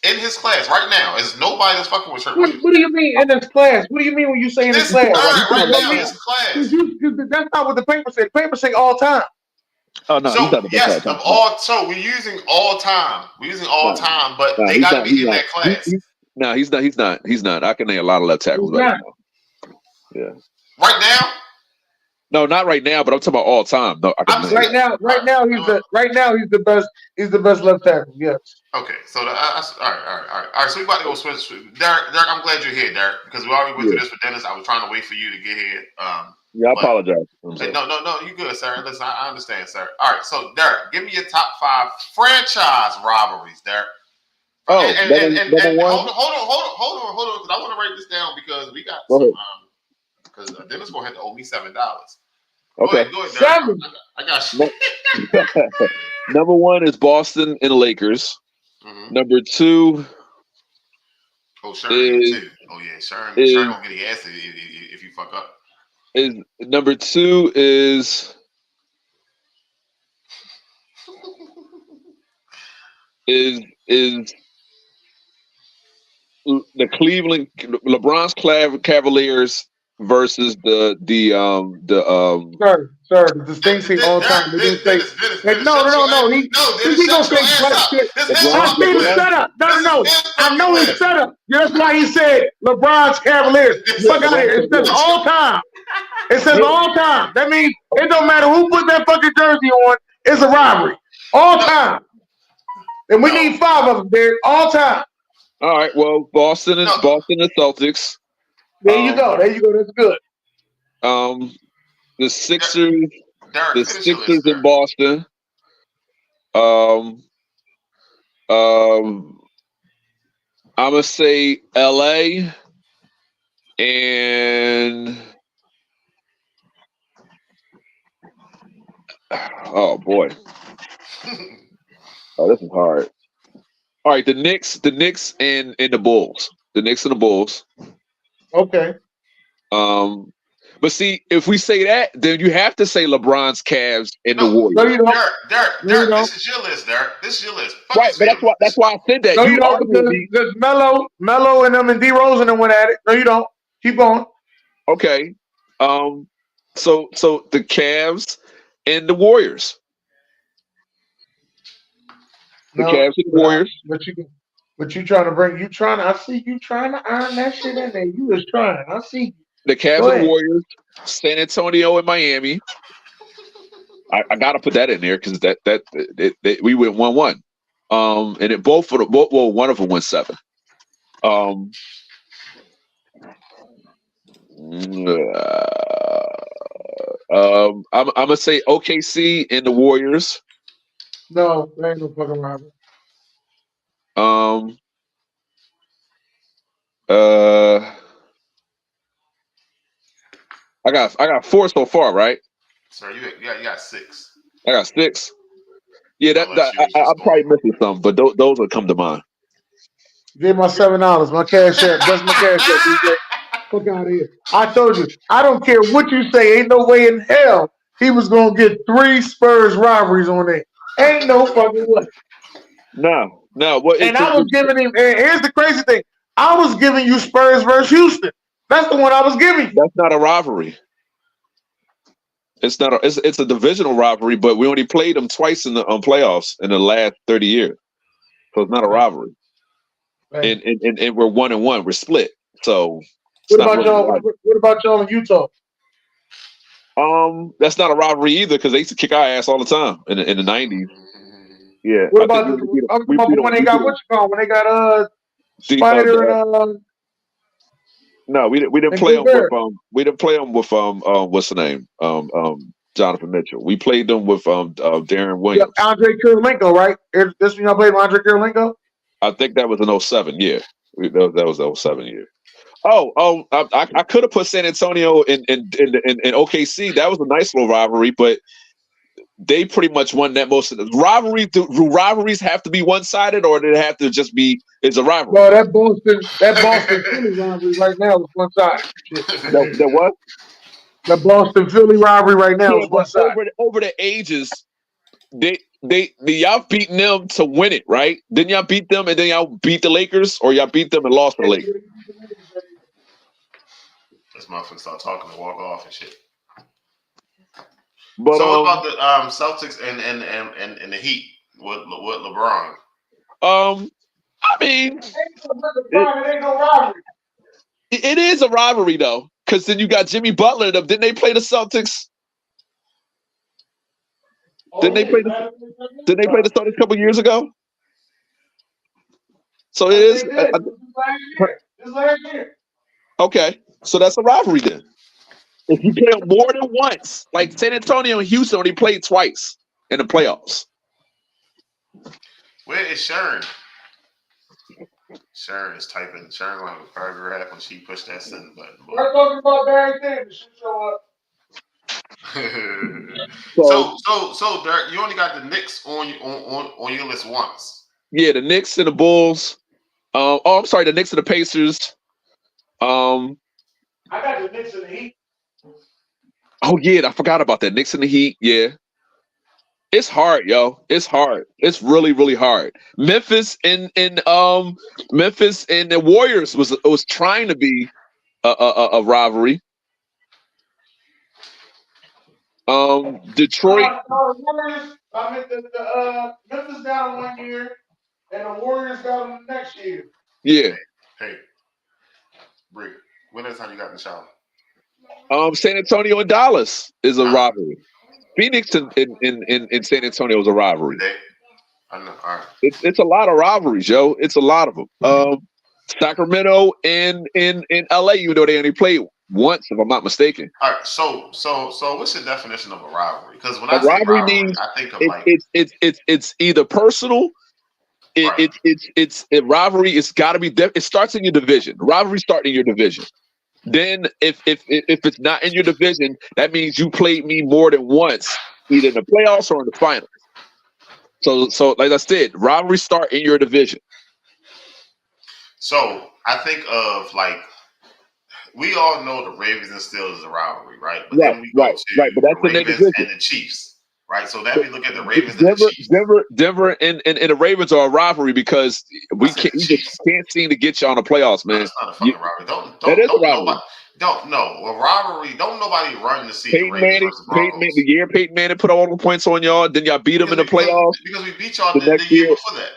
In his class right now, is nobody that's fucking with Trent What Williams. do you mean in his class? What do you mean when you say in his This class? right now, Let me- his class. That's not what the paper said. The paper say all time. Oh no, he's So not the best yes, left of tackle. all. So we're using all time. We're using all time, but No, they he's got to not- be he's in not. that class No, he's not. He's not. I can name a lot of left tackles He's right not. now. Yeah. right now. No, not right now, but I'm talking about all time. No, I can I'm name saying- it. Right now he's the best. He's the best left tackle. Yes. Okay, so all right. So we about to go switch. Derek, I'm glad you're here, Derek, because we already went through this with Dennis. I was trying to wait for you to get here. Yeah, I but- apologize. I'm Hey, sorry. no, you good, sir. Listen, I understand, sir. All right, so Derek, give me your top 5 franchise rivalries, Derek. Oh, and number one. hold on, because I want to write this down because we got Go some. ahead. Because Dennis gonna have to owe me $7. Okay. Go ahead, Derek. $7. I got you. Number one is Boston and the Lakers. Mhm. Number two Oh, Sharon is- too. Oh yeah, Sharon is- gonna get his ass if you fuck up. is number two is the Cleveland LeBron's Cavaliers versus the Sir, the distinction all time. He didn't say. No. He gonna say shit. I see the setup. No. I know his setup. That's why he said LeBron's Cavaliers. Fuck out of here. It says all time. It says all time. That means it don't matter who put that fucking jersey on. It's a robbery. All time. And we need 5 of them, dude. All time. all right. Well, Boston and Celtics. There you go. That's good. The Sixers. Derek, The finish your Sixers list, in Derek. Boston. I'm gonna say LA and oh boy. Oh, this is hard. All right, the Knicks and the Bulls. The Knicks and the Bulls. Okay. But see, if we say that, then you have to say LeBron's Cavs and the Warriors. No, you don't. Derek, No, you don't. this is your list, Derek. This is your list. Fuck Right, his but feelings. that's why I said that. No, you don't. argued with me. Because Melo and them and D Rose and them went at it. No, you don't. Keep going. Okay. So the Cavs and the Warriors. The Cavs and the Warriors. But you trying to I see you trying to iron that shit in there. You was trying. I see. The Cavs Go and ahead. Warriors, San Antonio and Miami. I gotta put that in there because we went 1-1. And it one of them went 7. I'm gonna say OKC and the Warriors. No, there ain't no fucking robbery. I got 4 so far, right? Sir, you got 6. I got 6. Yeah, Unless you was I'm just probably going. missing some, but those will come to mind. Give my $7. My cash app. That's my cash app. DJ. Fuck out of here. I told you. I don't care what you say. Ain't no way in hell he was gonna get 3 Spurs rivalries on there. Ain't no fucking way. No. What? And I was giving him. And here's the crazy thing. I was giving you Spurs versus Houston. That's the one I was giving you. That's not a rivalry. It's not. It's a divisional rivalry, but we only played them twice in the playoffs in the last 30 years, so it's not a rivalry. Right. And we're 1-1. We're split. So what about y'all? What about y'all in Utah? That's not a rivalry either because they used to kick our ass all the time in the 90s. Yeah. What about when they got what you call when they got Spider and No, we didn't play them with what's the name Jonathan Mitchell. We played them with Darren Williams. Yeah, Andre Kirilenko, right? This when y'all played with Andre Kirilenko? I think that was an 07 year. That was the 07 year. I could have put San Antonio in OKC. That was a nice little rivalry, but they pretty much won that most of the rivalry. Do rivalries have to be one-sided, or did it have to just be it's a rivalry? Well, that Boston Philly rivalry right now is one-sided. That what? The Boston Philly rivalry right now is one-sided. Over the ages, y'all beating them to win it, right? Didn't y'all beat them and then y'all beat the Lakers, or y'all beat them and lost to the Lakers? This motherfucker start talking and walk off and shit. But so what about the Celtics and the Heat with LeBron? I mean, it is a rivalry though, because then you got Jimmy Butler. Didn't they play the Celtics? Didn't they play the Celtics a couple years ago? So it is. Okay, so that's a rivalry then. If you play them more than once, like San Antonio and Houston only played twice in the playoffs. Where is Sharon? Sharon is typing. Sharon like a paragraph when she pushed that send button. We're talking about Barry Sanders. Should show up. So, Dirk, you only got the Knicks on your list once. Yeah, the Knicks and the Bulls. I'm sorry, the Knicks and the Pacers. I got the Knicks and the Heat. Oh yeah, I forgot about that. Knicks and the Heat. Yeah, it's hard, yo. It's hard. It's really, really hard. Memphis and the Warriors was trying to be a rivalry. Detroit. Warriors. I mean, the Memphis got them 1 year, and the Warriors got them the next year. Yeah. Hey, Brick. When is time you got in the shower? San Antonio and Dallas is a rivalry. Phoenix and San Antonio is a rivalry. I know. All right. It's a lot of rivalries, yo. It's a lot of them. Sacramento and LA, even though they only played once, if I'm not mistaken. All right. So what's the definition of a rivalry? Because when I say rivalry means I think of it's either personal. It's a rivalry. It's got to be. It starts in your division. Rivalry start in your division. Then, if it's not in your division, that means you played me more than once, either in the playoffs or in the finals. So like I said, rivalries start in your division. So I think of like we all know the Ravens and Steelers is a rivalry, right? But then we go to but that's the Ravens and the Chiefs, right? So then we look at the Ravens and the Chiefs. Denver and the Ravens are a rivalry because we just can't seem to get you on the playoffs, man. That's not a fucking rivalry. That is a rivalry. A rivalry. Don't nobody run to see the Peyton Ravens versus Broncos. The year Peyton Manning put all the points on y'all, then y'all beat them in the playoffs. Because we beat y'all the year before that.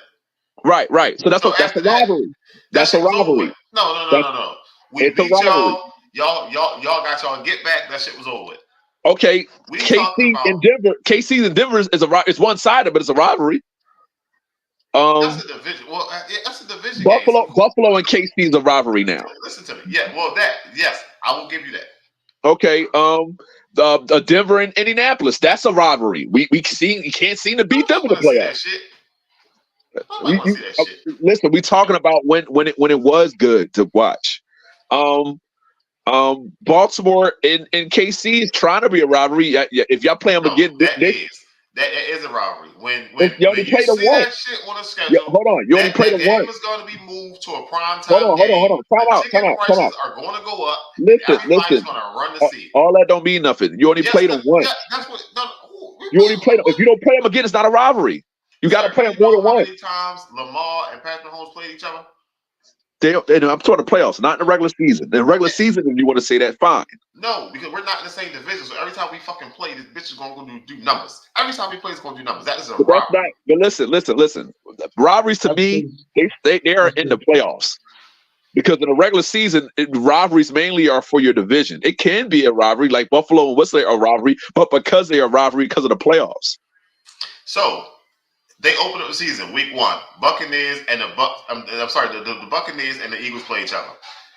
Right. So that's a rivalry. That's a rivalry. No. We beat y'all. Y'all got y'all get back. That shit was over with. Okay. KC and Denver is one sided, but it's a rivalry. That's a division. Well, that's a division. Buffalo and KC is a rivalry now. Listen to me. Yeah. Well, yes, I will give you that. Okay. The Denver and Indianapolis. That's a rivalry. We can't seem to beat them in the playoffs. Listen, we talking about when it was good to watch. Baltimore and KC is trying to be a rivalry. Yeah, if y'all play them No, again, that is a rivalry. When you only you play them see once. that shit on the Yeah, schedule, hold on. You only that play them game once. is going to be moved to a prime Hold time on. game. The ticket Time prices out. are going to go up, and Listen. everybody's going to run to see it. All that don't mean nothing. You only play them once. That's what. No, You only play them. If you don't play them again, it's not a rivalry. You got to play them you more know than how once. many times Lamar and Patrick Mahomes played each other? I'm talking the playoffs, not in the regular season. In the regular season, if you want to say that, fine. No, because we're not in the same division. So every time we fucking play, this bitch is going to go do numbers. Every time we play, it's going to do numbers. That is a But that's not. But listen. Rivalries to me, they are in the playoffs. Because in the regular season, rivalries mainly are for your division. It can be a rivalry, like Buffalo and Whistler are a rivalry, but because they are a rivalry because of the playoffs. So they open up the season week 1. Buccaneers and the the Buccaneers and the Eagles play each other.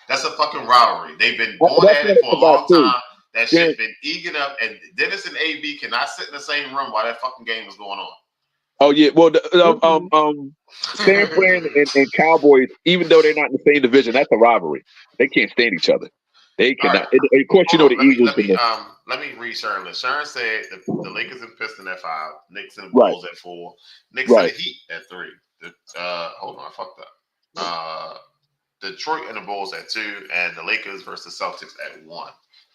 That's a fucking rivalry. They've been going at it for a long time. That shit been eating up, and Dennis and AB cannot sit in the same room while that fucking game is going on. Oh yeah, well, San Fran and Cowboys, even though they're not in the same division, that's a rivalry. They can't stand each other. They cannot. Right. Of course, you know the Eagles. Let me read Sharon list. Sharon said the Lakers and Pistons at 5, Knicks and Bulls at 4, Knicks and the Heat at 3. Hold on, I fucked up. Detroit and the Bulls at 2, and the Lakers versus Celtics at 1.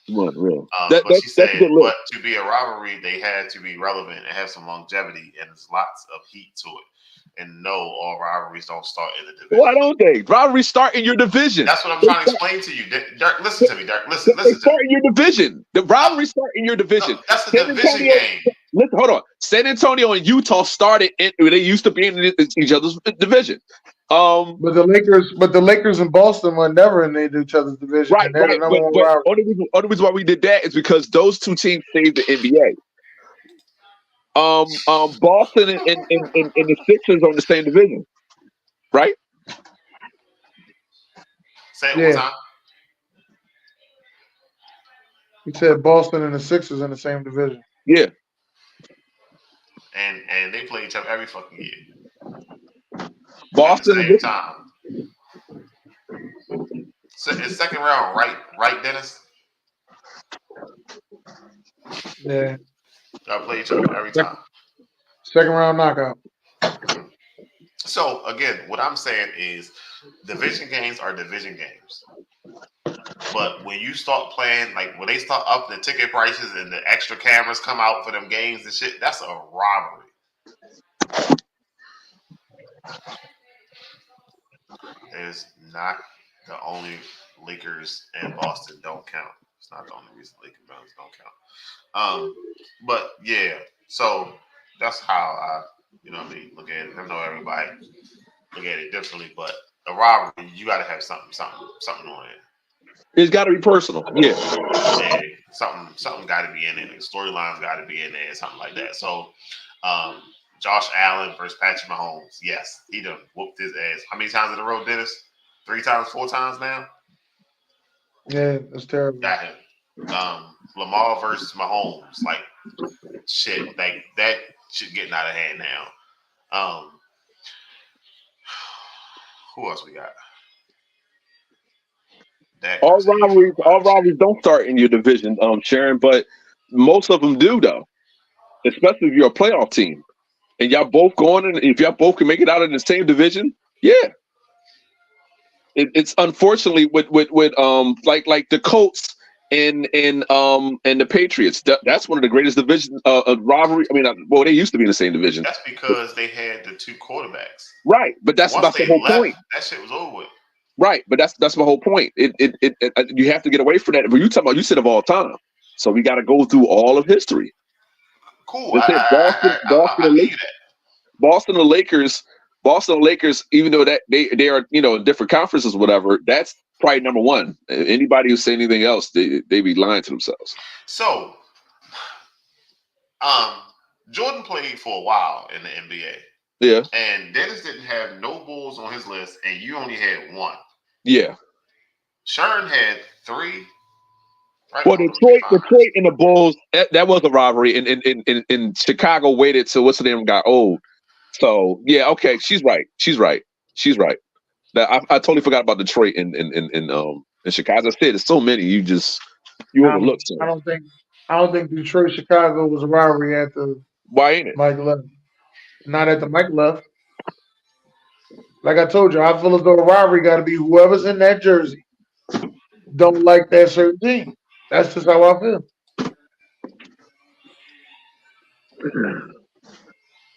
Real. But she said, but to be a rivalry, they had to be relevant and have some longevity, and there's lots of heat to it. And no, all rivalries don't start in the division. Why don't they? Rivalries start in your division. That's what I'm trying to explain to you. Dirk, listen to me, Dirk. Listen to me. Start in your division. The rivalries start in your division. No, that's the division game. Listen, hold on. San Antonio and Utah started they used to be in each other's division. But the Lakers and Boston were never in each other's division. Right. But only reason why we did that is because those two teams saved the NBA. Boston and the Sixers are in the same division, right? Say it one time. You said Boston and the Sixers in the same division. Yeah. And they play each other every fucking year. Boston at the same time. So it's second round, right, Dennis? Yeah. Y'all play each other every time. Second round knockout. So again, what I'm saying is division games are division games. But when you start playing, like when they start upping the ticket prices and the extra cameras come out for them games and shit, that's a robbery. It's not the only Lakers and Boston don't count. It's not the only reason Lakers and Boston don't count. But yeah, so that's how I, look at it. I know everybody look at it differently, but a robbery, you got to have something on it. It's got to be personal. Yeah. Something got to be in it. The storylines got to be in there, something like that. So, Josh Allen versus Patrick Mahomes. Yes, he done whooped his ass. How many times in a row, Dennis? 3 times, 4 times now? Yeah, that's terrible. Got him. Lamar versus Mahomes. Like, shit. Like, that shit getting out of hand now. Who else we got? All rivalries don't start in your division, Sharon, but most of them do, though. Especially if you're a playoff team. And y'all both going in, if y'all both can make it out in the same division, yeah. It's unfortunately with like the Colts and the Patriots. That's one of the greatest divisions of rivalry. I mean, they used to be in the same division. That's because they had the 2 quarterbacks. Right, but that's the whole point. That shit was over with. Right, but that's my whole point. You have to get away from that. But you said of all time, so we got to go through all of history. Cool. Boston and Lakers, even though that they are in different conferences, whatever. That's probably number one. Anybody who say anything else, they be lying to themselves. So, Jordan played for a while in the NBA. Yeah. And Dennis didn't have no Bulls on his list, and you only had 1. Yeah. Sharon had 3. Right? Well, Detroit and the Bulls, that was a rivalry. And Chicago waited till what's the name got old. So yeah, okay, she's right. That I totally forgot about Detroit and And Chicago said, there's so many. You overlook some. I don't think Detroit Chicago was a rivalry at the Why ain't it? Mike left. Not at the Mike left. Like I told you, I feel as though a rivalry got to be whoever's in that jersey don't like that certain team. That's just how I feel.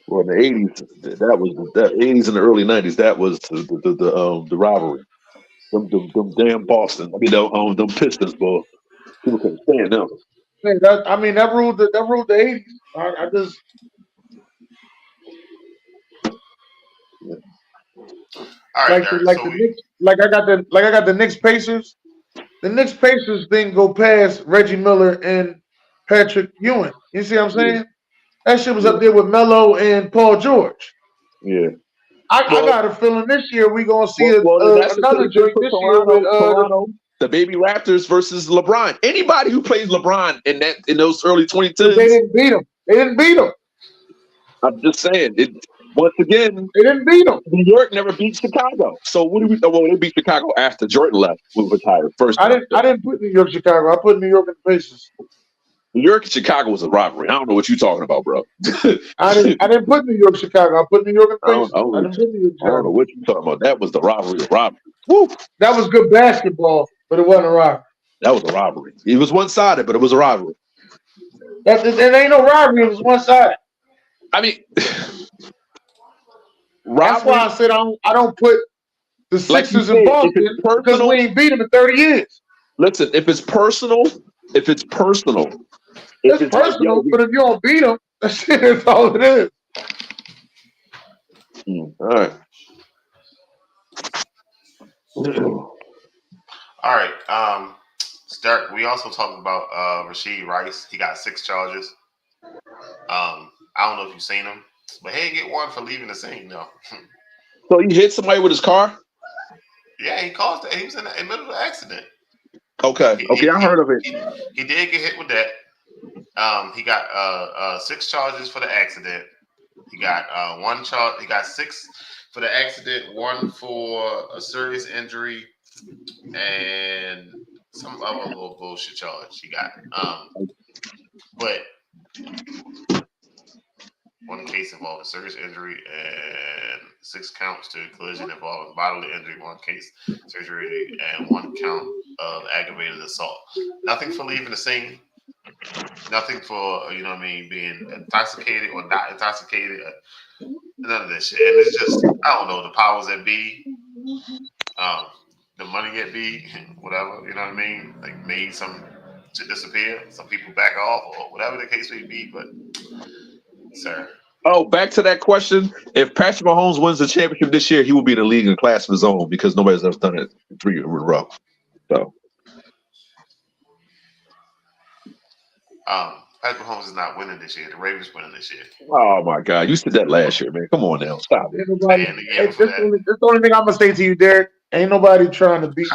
Well, in the '80s, that was the '80s and the early '90s. That was the rivalry. Them damn Boston. I mean, them Pistons, boy. People couldn't stand them. That ruled the '80s. I just All right, Derek, the Knicks. Like I got the Knicks Pacers. The Knicks Pacers didn't go past Reggie Miller and Patrick Ewing. You see what I'm saying? That shit was up there with Melo and Paul George. Yeah. I got a feeling this year we gonna see another joint this year Toronto, with Toronto, the baby Raptors versus LeBron. Anybody who plays LeBron in those early 2010s, they didn't beat him. I'm just saying. Once again, they didn't beat him. New York never beat Chicago. So what do we? Well, they beat Chicago after Jordan left. We retired first. I didn't put New York, Chicago. I put New York and the Pacers. New York and Chicago was a rivalry. I don't know what you're talking about, bro. I didn't put New York, Chicago. I put New York and Pacers. I didn't put New York, I don't know what you're talking about. That was the rivalry of rivalry. Woo! That was good basketball, but it wasn't a rivalry. That was a rivalry. It was one-sided, but it was a rivalry. It ain't no rivalry. It was one-sided. I mean, that's why I said I don't put the Sixers in Boston because we ain't beat them in 30 years. Listen, if it's personal. It's personal, but if you don't beat them, that's all it is. All right. All right. Start. We also talked about Rashid Rice. He got 6 charges. I don't know if you've seen him, but he didn't get one for leaving the scene, though. So he hit somebody with his car? Yeah, he caused it. He was in the middle of an accident. Okay. I heard of it. He did get hit with that. He got 6 charges for the accident. He got 1 charge. He got 6 for the accident, 1 for a serious injury, and some other little bullshit charge he got. But 1 case involved a serious injury and 6 counts to collision involving bodily injury, 1 case surgery, and 1 count of aggravated assault. Nothing for leaving the scene. Nothing for, being intoxicated or not intoxicated. None of this shit. And it's just, I don't know, the powers that be, the money that be, whatever, you know what I mean? Like, made some to disappear. Some people back off or whatever the case may be. But, sir. Oh, back to that question. If Patrick Mahomes wins the championship this year, he will be in the league in a class of his own because nobody's ever done it 3 years in a row. So. Patrick Mahomes is not winning this year. The Ravens winning this year. Oh my God! You said that last year, man. Come on now, stop it. That's the only thing I'm gonna say to you, Derek. Ain't nobody trying to beat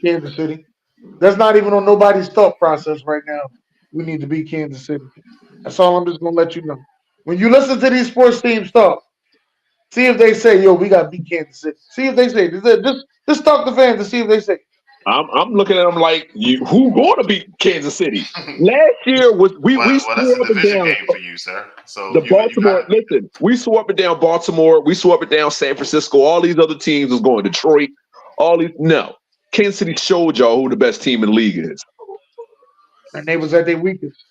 Kansas City. That's not even on nobody's thought process right now. We need to beat Kansas City. That's all I'm just gonna let you know. When you listen to these sports teams talk, see if they say, "Yo, we got to beat Kansas City." See if they say. Just talk to fans and see if they say. I'm looking at them like, who going to beat Kansas City? Last year was we that's swore a up and division down. game for you, sir. So Baltimore. Listen, we swore up and down Baltimore. We swore up and down San Francisco. All these other teams was going Detroit. All these Kansas City showed y'all who the best team in the league is, and they was at their weakest.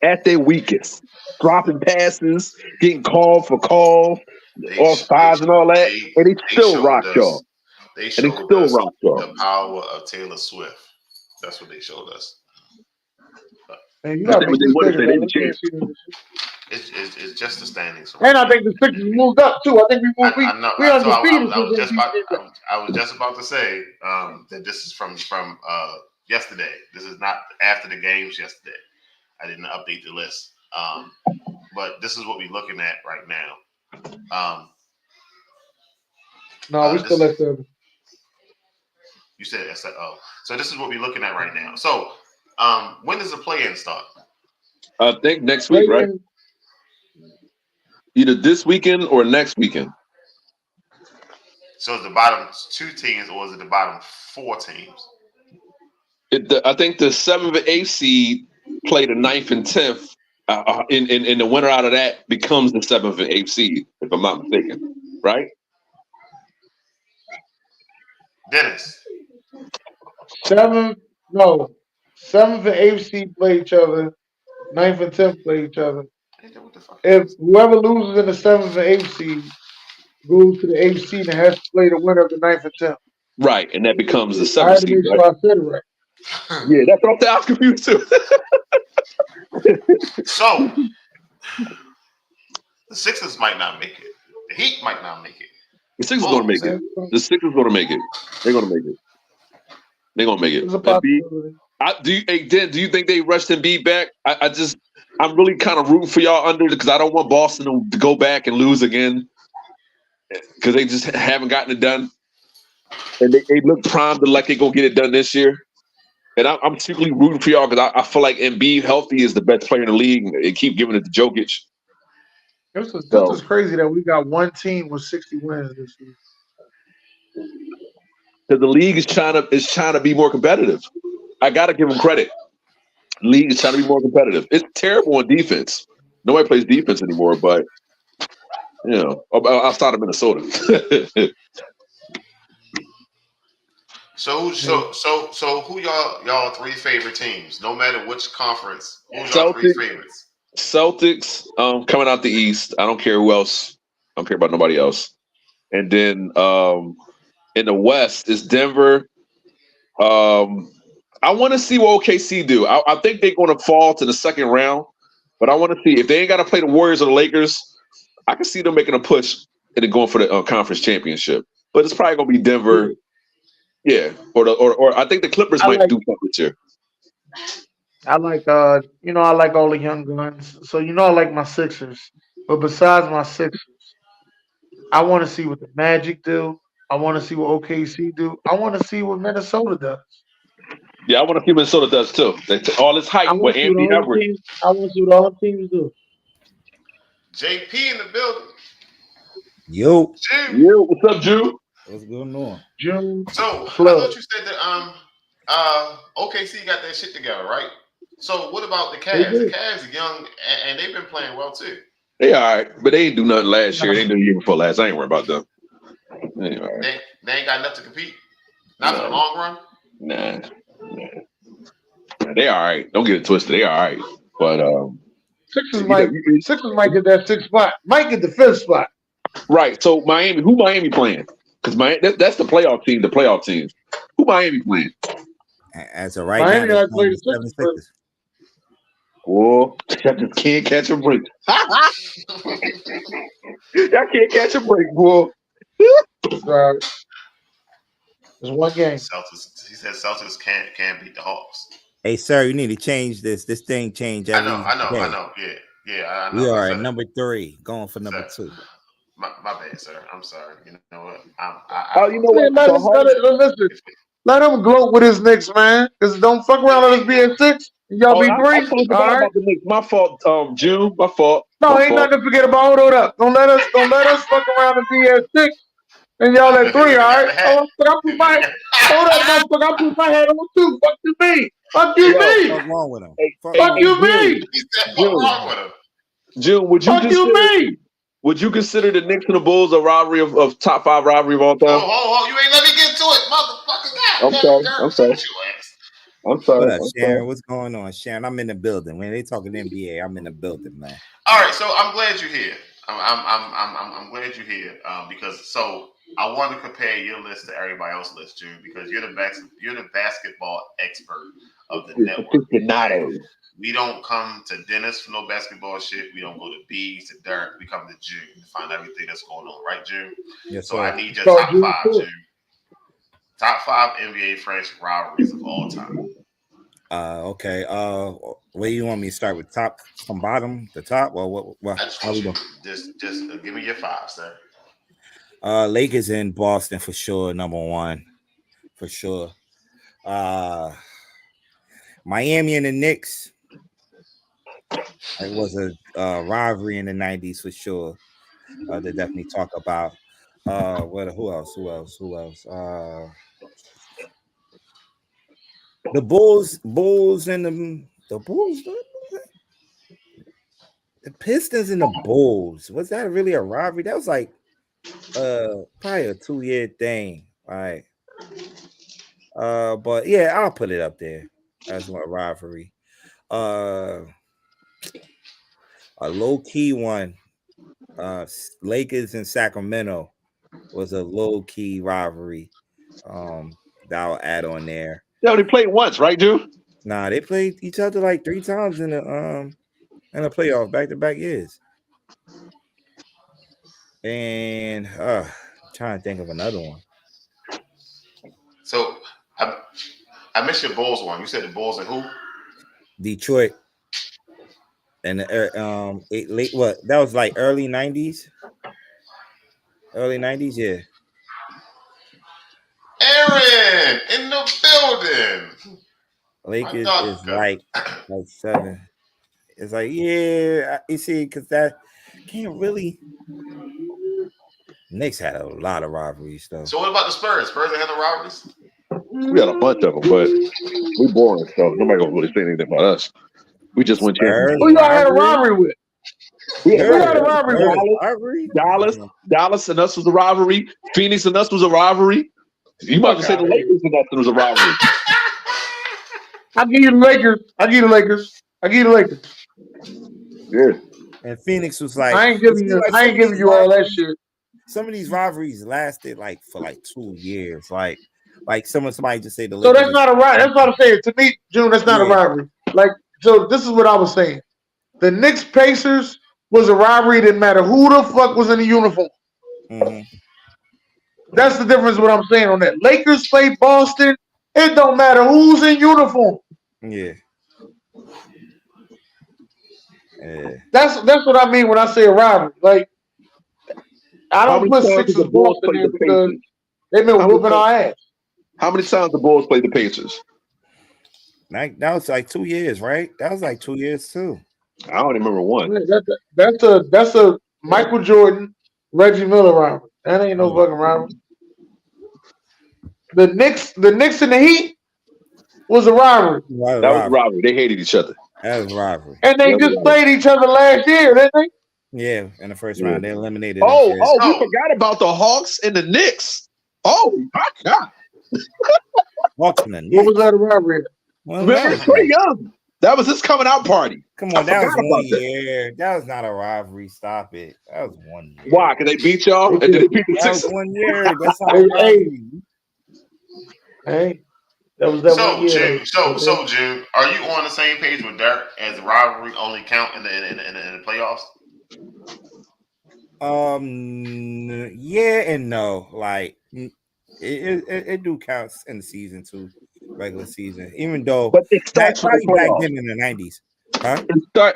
At their weakest, dropping passes, getting called for calls, offsides and all that, and they still rocked y'all. They showed us the power of Taylor Swift. That's what they showed us. Man, you gotta it's just the standings. And I think the Sixers moved up too. I think we undefeated. I was just about to say that this is from yesterday. This is not after the games yesterday. I didn't update the list. But this is what we're looking at right now. No, we still at 7. You said oh. So this is what we're looking at right now. So when does the play-in start? I think next week, right? Either this weekend or next weekend. So is the bottom 2 teams or is it the bottom 4 teams? I think the 7th and 8th seed play the 9th and 10th. In the winner out of that becomes the 7th and 8th seed, if I'm not mistaken, right? Dennis. Seventh and eighth seed play each other. 9th and 10th play each other. What the fuck? If whoever loses in the 7th and 8th seed goes to the 8th seed and has to play the winner of the 9th and 10th. Right, and that becomes the I 7th had to seed. make Right? sure I said it right. Yeah, that's what I was confused too. So the Sixers might not make it. The Heat might not make it. The Sixers going to make it. The Sixers going to make it. They're going to make it. They're going to make it. It's a possibility. Do you think they rushed Embiid back? I'm really kind of rooting for y'all under because I don't want Boston to go back and lose again because they just haven't gotten it done. And they look primed to like they're going to get it done this year. And I'm secretly rooting for y'all because I feel like Embiid healthy is the best player in the league and keep giving it to Jokic. This is crazy that we got one team with 60 wins this year. Because the league is trying to be more competitive. I got to give them credit. The league is trying to be more competitive. It's terrible on defense. Nobody plays defense anymore, but outside of Minnesota. So who y'all three favorite teams? No matter which conference, who's y'all three favorites? Celtics, coming out the East. I don't care who else. I don't care about nobody else. And then in the West is Denver. I want to see what OKC do. I think they're going to fall to the second round, but I want to see if they ain't got to play the Warriors or the Lakers. I can see them making a push and then going for the conference championship. But it's probably going to be Denver. Yeah, or I think the Clippers might do something this year. I like I like all the young guns. So I like my Sixers. But besides my Sixers, I want to see what the Magic do. I want to see what OKC do. I want to see what Minnesota does. Yeah, I want to see what Minnesota does too. All this hype with Anthony Edwards. I want to see what all the teams do. JP in the building. Yo, what's up, Drew? What's going on? June. So I thought you said that OKC got that shit together, right? So what about the Cavs? The Cavs are young and they've been playing well too. They all right, but they ain't do nothing last year. They didn't do the year before last. I ain't worried about them. They ain't got enough to compete. Not for the long run. Nah. They all right. Don't get it twisted. They all right, but Sixers might get that 6th spot. Might get the 5th spot. Right. So who Miami playing? Because that's the playoff team. The playoff teams. Who Miami playing? As of right Miami now, play the 76ers. Boy, I just can't catch a break. Y'all can't catch a break, boy. There's one game. He said Celtics can't beat the Hawks. Hey, sir, you need to change this. This thing changed every day. I know. Yeah, I know. We are at number 3, going for number 2. My bad, sir. I'm sorry. You know what? Let him gloat with his Knicks, man. Because don't fuck around with us being 6. Y'all be 3. I forgot about the Knicks. My fault, June. My fault. No, ain't nothing to forget about. Hold up. Don't let us fuck around and be at 6. And y'all at 3, all right? Hold up, motherfucker. I put my head on 2. Fuck you, me. Fuck you, me. What's wrong with him? Fuck you, me. June, would you consider the Knicks and the Bulls a rivalry of top 5 rivalry of all time? Oh, you ain't let me get to it, motherfucker. I'm sorry. What up, Sharon? What's going on, Sharon? I'm in the building. When they talking NBA, I'm in the building, man. All right, so I'm glad you're here. I'm glad you're here because I want to compare your list to everybody else's list, June, because you're the basketball expert of the network. We don't come to Dennis for no basketball shit. We don't go to B, to Derek. We come to June to find everything that's going on, right, June? Yes, so sir. I need your top 5, June. Top 5 NBA franchise rivalries of all time. Okay. Where you want me to start with? Top from bottom to top? Or what? How we doing? Just give me your 5, sir. Lakers in Boston for sure. Number 1 for sure. Miami and the Knicks. It was a rivalry in the 90s for sure. They definitely talk about. Who else? The Bulls and the Bulls. The Pistons and the Bulls. Was that really a rivalry? That was like probably a 2-year thing. All right. But yeah, I'll put it up there as one rivalry. A low-key one. Lakers and Sacramento was a low-key rivalry. That I'll add on there. They only played once, right, dude? Nah, they played each other like 3 times in the playoff back-to-back years. And trying to think of another one. So I missed your Bulls one. You said the Bulls and who? Detroit. And what? That was like early 90s. Early 90s, yeah. Aaron in the building. Lakers is like 7. It's like, yeah, you see, because that can't really. Knicks had a lot of rivalries, though. So what about the Spurs? Spurs had no rivalries? We had a bunch of them, but we boring, so nobody gonna really say anything about us. We just went champions. Who y'all had a rivalry with? We Who had a rivalry with? Rivalry? Dallas and us was a rivalry. Phoenix and us was a rivalry. You might just say the Lakers and us was a rivalry. I'll give you the Lakers. Yeah. And Phoenix was like, I ain't giving you all that shit. Some of these rivalries lasted for 2 years. Like somebody just say the So Lakers. that's not a rivalry. That's what I'm saying. To me, June, that's not a rivalry. So this is what I was saying. The Knicks Pacers was a rivalry. Didn't matter who the fuck was in the uniform. Mm-hmm. That's the difference. What I'm saying on that. Lakers play Boston. It don't matter who's in uniform. Yeah. That's what I mean when I say a rivalry. Like, I don't put Sixers Boston in because they've been whooping our ass. How many times the Bulls played the Pacers? That was like 2 years, right? That was like 2 years too. I don't remember one. That's a Michael Jordan, Reggie Miller rivalry. That ain't no fucking rivalry. The Knicks and the Heat was a rivalry. That was a rivalry. They hated each other. That was a rivalry. And they just played each other last year, didn't they? Yeah, in the first round. They eliminated we forgot about the Hawks and the Knicks. Oh, my God. Hawks and the Knicks. What was that a rivalry? Well, Trae Young. That was his coming out party. Come on, that was 1 year. That was not a rivalry. Stop it. That was 1 year. Why? Because they beat y'all? And then they beat the That Sixers? was 1 year. That's not a rivalry. Hey, that was that 1 year. So June, are you on the same page with Dirk as the rivalry only count in the playoffs? Yeah and no. Like it do counts in the season too, regular season. Even though, but it starts probably back then in the 90s. Huh?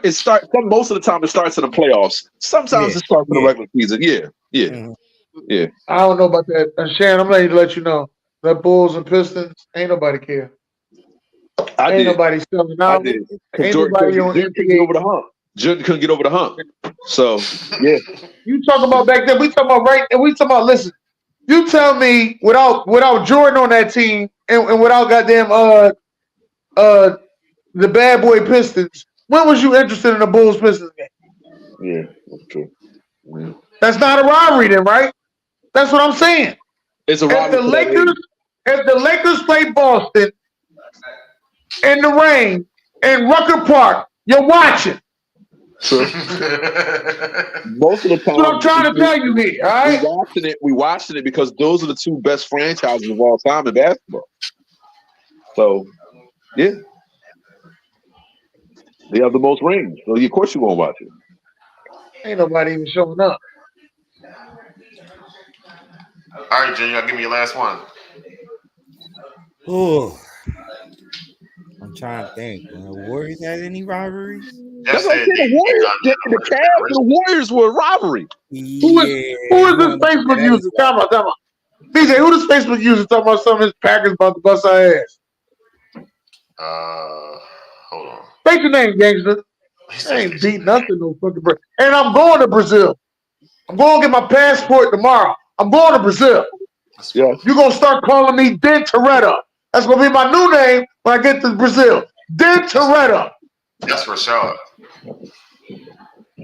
It starts. Most of the time, it starts in the playoffs. Sometimes it starts in the regular season. Yeah. Mm-hmm. Yeah. I don't know about that. Sharon, I'm ready to let you know that Bulls and Pistons ain't nobody care. Ain't nobody selling out. Ain't nobody on couldn't get over the hump. Jordan couldn't get over the hump. So yeah. You talk about back then. We talking about right, and we talking about. Listen, you tell me without Jordan on that team and without goddamn the bad boy Pistons. When was you interested in the Bulls Pistons game? Yeah, that's true. Yeah. That's not a rivalry, then, right? That's what I'm saying. It's a rivalry. If the Lakers play Boston in the rain in Rucker Park, you're watching. True. Most of the time, That's what I'm trying to tell you here. All right. We watching it because those are the two best franchises of all time in basketball. So, yeah. They have the most rings. So, of course, you won't watch it. Ain't nobody even showing up. All right, Junior, give me your last one. Oh, I'm trying to think. Warriors had any rivalries? That's what I said. The Cavs and the Warriors were a rivalry. Who is this Facebook user? Talking about. BJ, who this Facebook user talking about some of his Packers about to bust our ass? Hold on. State your name, gangster. I ain't beat nothing no fucking Brazil. And I'm going to Brazil. I'm going to get my passport tomorrow. I'm going to Brazil. Yeah. You're going to start calling me Den Toretta. That's going to be my new name when I get to Brazil. Then Toretto. That's Rashad.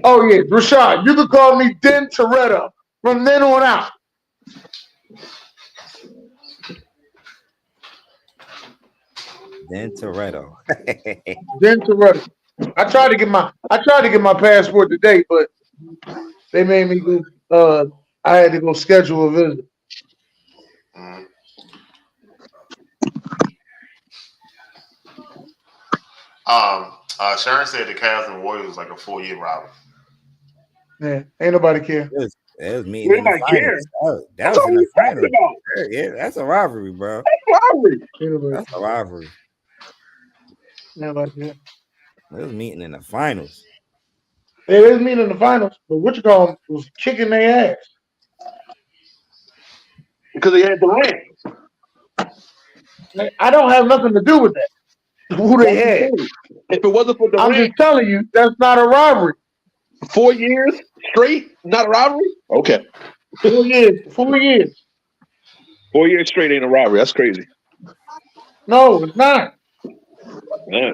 Oh yeah, Rashad. You can call me Den Toretto from then on out. Then Toretto. Den Toretto. I tried to get my passport today, but they made me go. I had to go schedule a visit. Mhm. Sharon said the Cavs and Warriors was like a 4-year rivalry. Yeah, ain't nobody care. It was meeting in the Nobody finals. That That's was all in the we talking finals. about. Yeah, that's a rivalry, bro. Rivalry. Ain't nobody, That's a rivalry. nobody care. It was meeting in the finals. They didn't mean in the finals, but what you call them was kicking their ass. Because they had Durant. I don't have nothing to do with that. Who they had. If it wasn't for I'm just Durant, telling you, that's not a rivalry. 4 years straight, not a rivalry? Okay. 4 years. 4 years. 4 years straight ain't a rivalry. That's crazy. No, it's not. Man.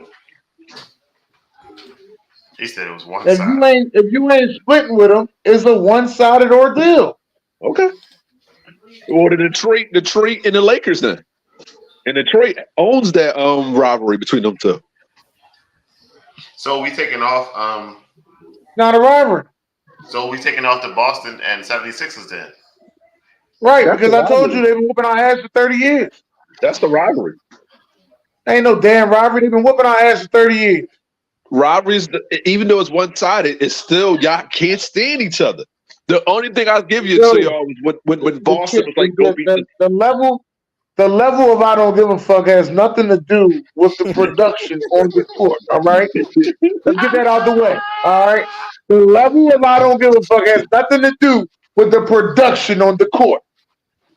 He said it was one If side. you ain't splitting with them, it's a one-sided ordeal. Okay. Well, the Detroit and the Lakers then. And Detroit owns that rivalry between them two. So we taking off Not a rivalry. the Boston and 76ers then. Right, That's because the I told you rivalry. they've been whooping our ass for 30 years. That's the rivalry. Ain't no damn rivalry. They've been whooping our ass for 30 years. Rivalries, even though it's one-sided, it's still y'all can't stand each other. The only thing I'll give you Yo, to y'all was when Boston was like, go beat the level of I don't give a fuck has nothing to do with the production on the court. All right, let's get that out the way. All right, the level of I don't give a fuck has nothing to do with the production on the court.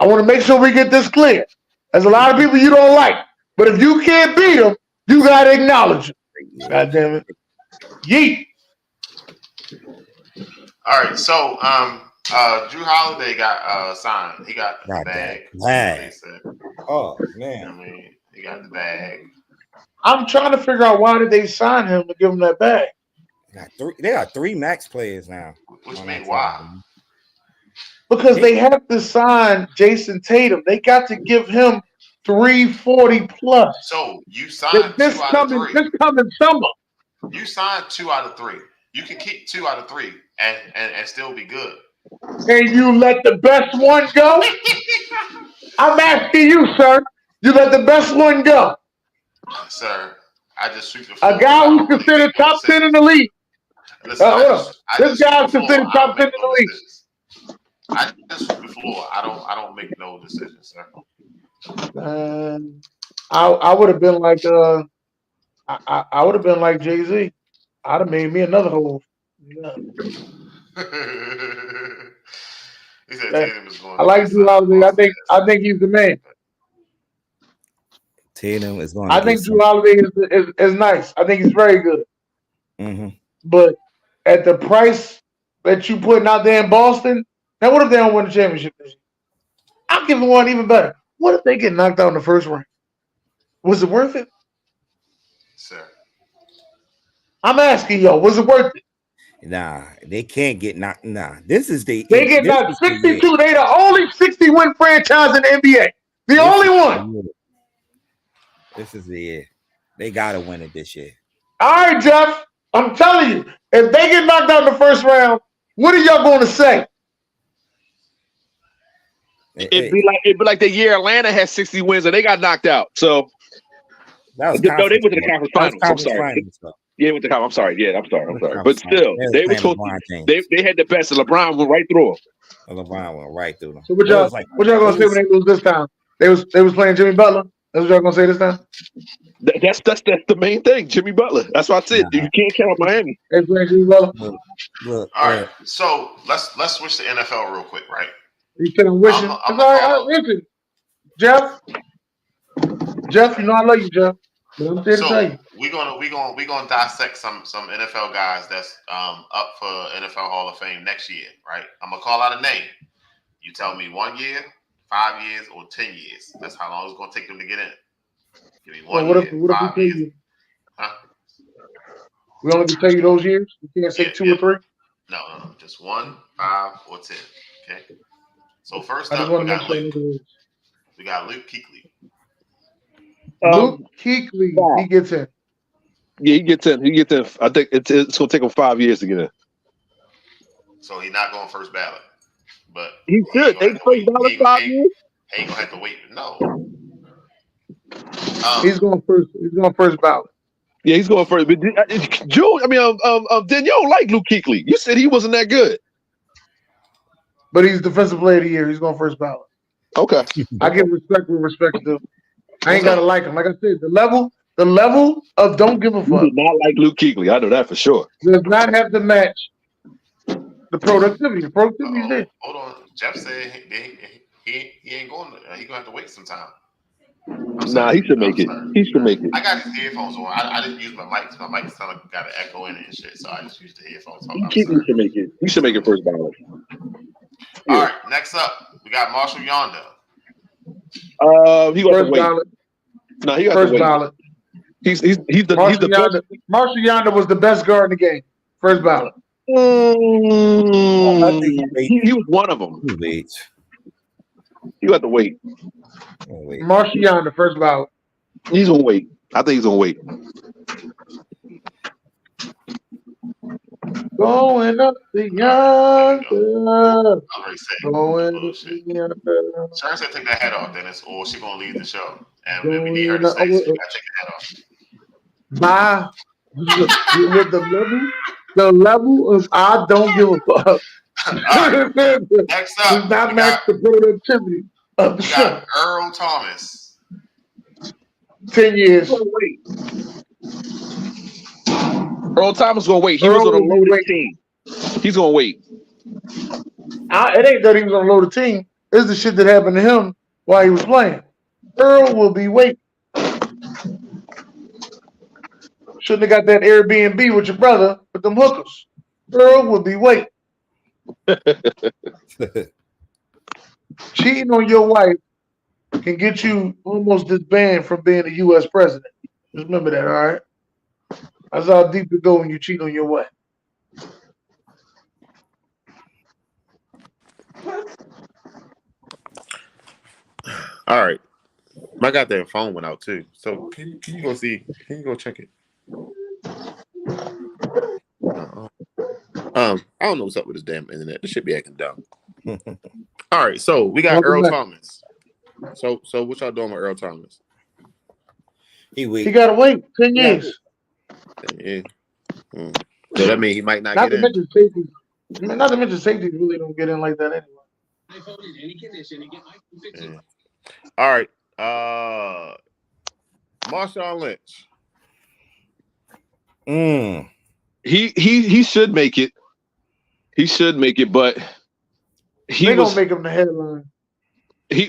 I want to make sure we get this clear. There's a lot of people you don't like, but if you can't beat them, you gotta acknowledge them. God damn it, yeet. All right, so Drew Holiday got signed. He got the Got bag. that bag. They said. Oh I man. mean, he got the bag. I'm trying to figure out why did they sign him to give him that bag. They got 3 max players now. Which on mean that why? team. Because they have to sign Jason Tatum. They got to give him 340 plus. So you signed This 2 out of 3. coming summer. You signed 2 out of 3. You can keep 2 out of 3 and still be good. And you let the best one go? I'm asking you, sir. You let the best one go. Sir, I just sweep the floor. A guy who's considered top 10 in the league. Listen, Hold on. This guy's sweep the floor. considered I don't top 10 in make no the league. decisions. I just sweep the floor. I don't make no decisions, sir. I would have been like I would have been like Jay-Z. I'd have made me another hole. Yeah. He said Tatum is going I like Drew Holiday. I think he's the man. Tatum is going. I think Drew Holiday is nice. I think he's very good. Mm-hmm. But at the price that you putting out there in Boston, now what if they don't win the championship this year? I'll give them one even better. What if they get knocked out in the first round? Was it worth it? Sir. I'm asking y'all, was it worth it? Nah, they can't get knocked. Nah, this is the. They get knocked 62. They the only 60-win franchise in the NBA. The only one. This is the year. They gotta win it this year. All right, Jeff. I'm telling you, if they get knocked out in the first round, what are y'all going to say? It'd be like the year Atlanta had 60 wins and they got knocked out. So that was they went to the conference finals. I'm sorry. Yeah, went to the I'm sorry. Yeah, I'm sorry. But still, they were supposed to, they had the best, and LeBron went right through them. LeBron went right through them. So what y'all gonna say when they lose this time? They was playing Jimmy Butler. That's what y'all gonna say this time? That's the main thing, Jimmy Butler. That's what I said. You can't count Miami. They playing Jimmy Butler. All right, so let's switch to NFL real quick, right? You said I'm wishing. Listen, Jeff, you know I love you, Jeff. But I'm here to tell you. We're gonna dissect some NFL guys that's up for NFL Hall of Fame next year, right? I'm gonna call out a name. You tell me 1 year, 5 years, or 10 years. That's how long it's gonna take them to get in. Give me Well, one what if year, we 5 tell years. you Huh? we only can tell you those years? We can't say Yeah, 2 yeah. or 3. No. Just 1, 5, or 10. Okay. So first I just up, want to make sure. We got Luke Kuechly. Luke Kuechly, he gets in. Yeah, he gets in. I think it's gonna take him 5 years to get in. So he's not going first ballot, but He should. They first ballot 5 years. He ain't gonna have to wait. No. He's going first. He's going first ballot. Yeah, he's going first. But Joe, Dan, you don't like Luke Kuechly. You said he wasn't that good. But he's defensive player of the year. He's going first ballot. Okay. I give respect where respect is due. I ain't gotta like him. Like I said, the level of don't give a You fuck did not like Luke Kuechly. I know that for sure. does not have to match the productivity. The productivity's there. Hold on. Jeff said he ain't going. He gonna have to wait some time. Nah, he should make it. He should make it. I got his headphones on. I didn't use my mic. My mic sounded like got an echo in it and shit. So I just used the headphones. Kuechly should make it. He should make it first ballot. All right. Next up, we got Marshall Yonder. He got to wait. Ballot. No, he got First to wait. ballot. He's the best. Marshall Yonder was the best guard in the game. First ballot. He was one of them. You got to wait. Marshall Yonder, first ballot. He's gonna wait. I think he's gonna wait. Going up the yonder. Going up the yonder. Sharon said take that hat off, Dennis, or she's gonna leave the show. And we need her to stay, so you gotta take the hat off. With the level of I don't give a fuck. Next up, does not match the productivity of the show. Earl Thomas. 10 years. Earl Thomas gonna wait. He was on a loaded team. He's gonna wait. It ain't that he was on a loaded team. It's the shit that happened to him while he was playing. Earl will be waiting. Shouldn't have got that Airbnb with your brother with them hookers. Earl will be waiting. Cheating on your wife can get you almost disbanded from being a U.S. president. Just remember that, all right? That's how deep it go when you cheat on your wife. All right. My goddamn phone went out too. So can you go see? Can you go check it? I don't know what's up with this damn internet. This should be acting dumb. All right, so we got Earl Thomas. So what y'all doing with Earl Thomas? He gotta wait 10 years. Yeah. So that means he might not get in. Not to mention safeties really don't get in like that anyway. Yeah. All right. Marshawn Lynch. He should make it. He should make it, but they don't make him the headline.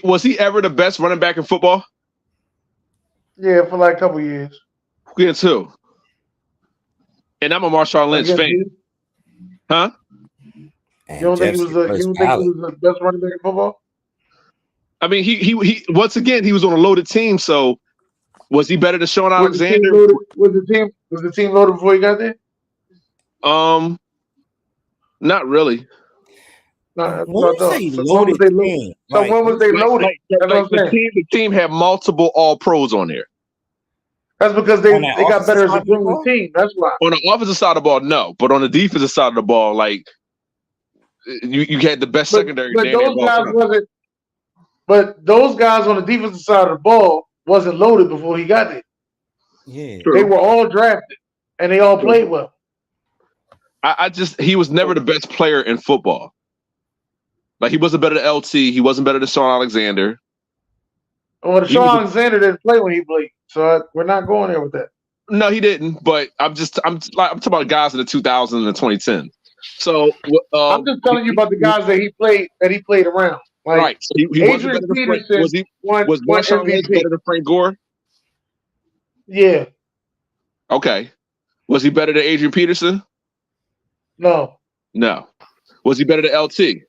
Was he ever the best running back in football? Yeah, for like a couple years. Yeah, too. And I'm a Marshawn Lynch fan. Huh? You don't think he was the best running back in football? I mean, he once again he was on a loaded team. So was he better than Sean Alexander? Was the team loaded before he got there? Not really. No, when was they loaded? When was they loaded? The team had multiple All Pros on there. That's because they got better as a brilliant team. That's why. On the offensive side of the ball, no, but on the defensive side of the ball, like you had the best secondary. But those guys on the defensive side of the ball wasn't loaded before he got there. Yeah, they were all drafted and they all played well. He was never the best player in football. Like he wasn't better than LT. He wasn't better than Sean Alexander. Well, Sean Alexander didn't play when he played, so we're not going there with that. No, he didn't. But I'm talking about guys in the 2000s and the 2010s. So I'm just telling you about the guys that he played around. Like, right. So he wasn't better than Frank. Was Marshawn Lynch better than Frank Gore? Yeah. Okay. Was he better than Adrian Peterson? No. Was he better than LT?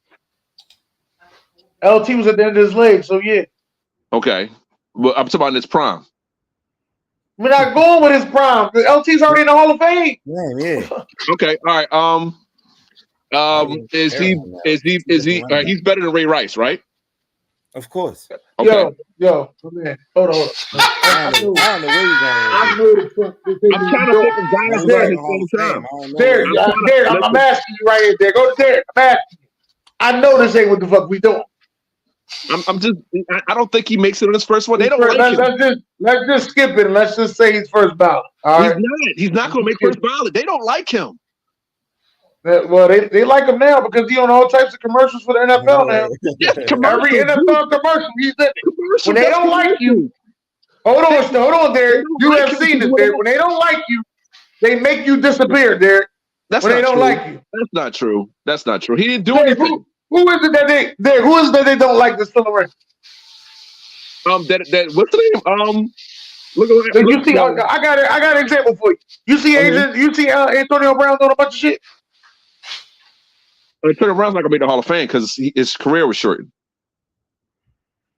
LT was at the end of his leg, so yeah. Okay. Well, I'm talking about in his prime. We're not going with his prime. The LT's already in the Hall of Fame. Damn, yeah. Okay, all right. Is he? He's better than Ray Rice, right? Of course. Okay. Yo, man, hold on. I don't know where you're I going. know the fuck. I'm trying to think of guys Derek, at the same time. Derek, I'm asking you right here, Derek. Go to Derek. I'm asking you. I know this ain't what the fuck we doing. I'm just. I don't think he makes it on his first one. They don't like him. Let's just skip it and let's just say he's first ballot. All right. He's not going to make first ballot. They don't like him. Well, they like him now because he's on all types of commercials for the NFL now. Yes, Every NFL commercial he's in. When they don't like you, hold on, Derek. You have seen this, Derek. When they don't like you, they make you disappear, Derek. That's when not they don't true. like you. That's not true. That's not true. He didn't do Derek, anything. who is it that they don't like that's still around? That what's the name? You see, I got an example for you. You see, Antonio Brown doing a bunch of shit. Antonio Brown's not gonna make the Hall of Fame because his career was shortened.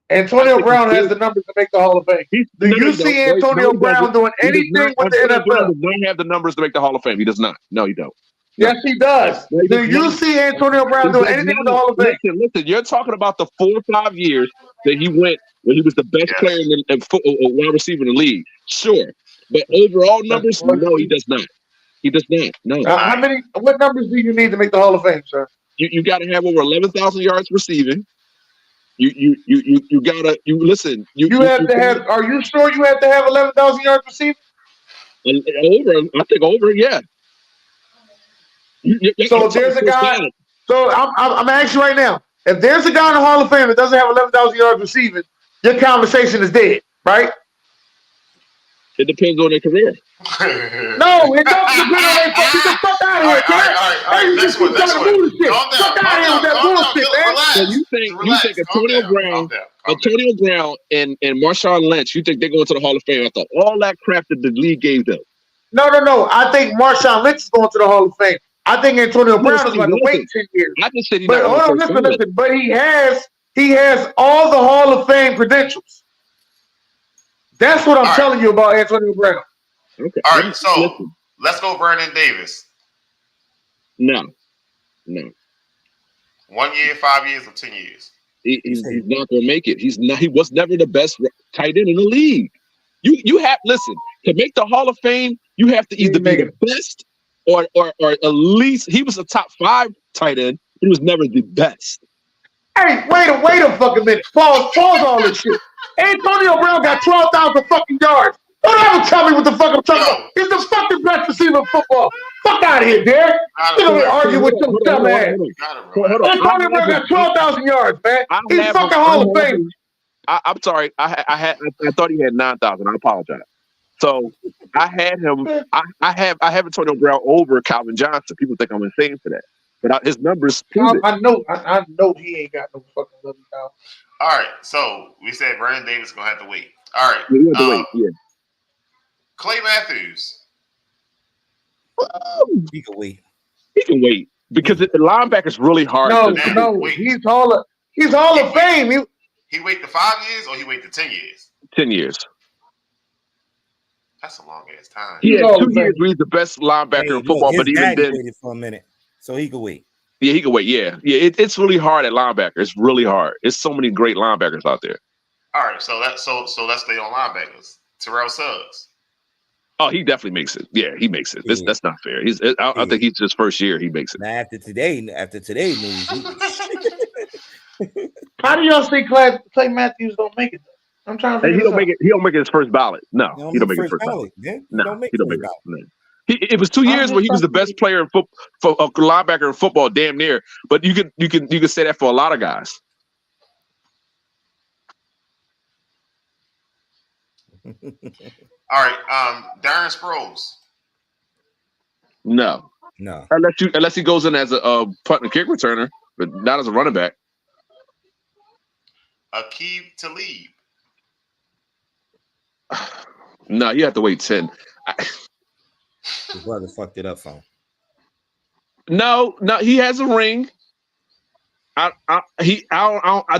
Antonio Brown has the numbers to make the Hall of Fame. Do you see Antonio Brown doing anything with the NFL? He does not have the numbers to make the Hall of Fame. He does not. No, he don't. Yes, he does. Do you see Antonio Brown doing anything with the Hall of Fame? Listen. You're talking about the 4 or 5 years that he went when he was the best player in wide receiver in the league. Sure, but overall numbers, no, he does not. He does not. No. What numbers do you need to make the Hall of Fame, sir? You got to have over 11,000 yards receiving. You gotta listen. You have to have. Are you sure you have to have 11,000 yards receiving? I think over. Yeah. So if there's a guy. So I'm asking you right now. If there's a guy in the Hall of Fame that doesn't have 11,000 yards receiving, your conversation is dead, right? It depends on their career. No, it don't depend on their fuck. Get the fuck out of here, man. All right. Next one. Fuck out of here with that bullshit, man. So you think Antonio Brown and Marshawn Lynch, you think they're going to the Hall of Fame after all that crap that the league gave them? No. I think Marshawn Lynch is going to the Hall of Fame. I think Antonio Brown is going to wait 10 years. I just said but hold on, listen. But he has all the Hall of Fame credentials. That's what I'm telling you about Antonio Brown. Okay. All right, so let's go Vernon Davis. No. 1 year, 5 years, or 10 years? He's not going to make it. He was never the best tight end in the league. You have to make the Hall of Fame. You have to either be the best or at least he was a top 5 tight end. He was never the best. Hey, wait a fucking minute. Pause all this shit. Antonio Brown got 12,000 fucking yards. Don't ever tell me what the fuck I'm talking about. He's the fucking best receiver in football. Fuck out of here, Derek. You don't argue with your dumb ass. Antonio Brown got 12,000 yards, man. He's fucking Hall of Fame. I'm sorry. I thought he had 9,000. I apologize. So I had him. I have Antonio Brown over Calvin Johnson. People think I'm insane for that, but his numbers. I know he ain't got no fucking 11,000. All right, so we said Vernon Davis gonna have to wait. All right, we have to wait. Yeah. Clay Matthews. He can wait. He can wait because the linebacker's really hard. No, he's Hall of Fame. He wait the 5 years or he wait the 10 years? 10 years. That's a long ass time. He had 2 years where he's the best linebacker in football, but even then, waited for a minute, so he could wait. Yeah, he can wait. Yeah. It's really hard at linebacker. It's really hard. There's so many great linebackers out there. All right, so let's stay on linebackers. Terrell Suggs. Oh, he definitely makes it. Yeah, he makes it. That's not fair. I think he's his first year. He makes it. Now after today news. How do y'all say Clay Matthews don't make it? I'm trying to. He don't make it. He don't make it his first ballot. No, he don't make it first ballot. No, he don't make it. No. It was 2 years where he was the best player in for a linebacker in football, damn near. But you could say that for a lot of guys. All right, Darren Sproles. No. Unless he goes in as a punt and kick returner, but not as a running back. Aqib Talib. No, you have to wait 10. His brother fucked it up for him. No, he has a ring. I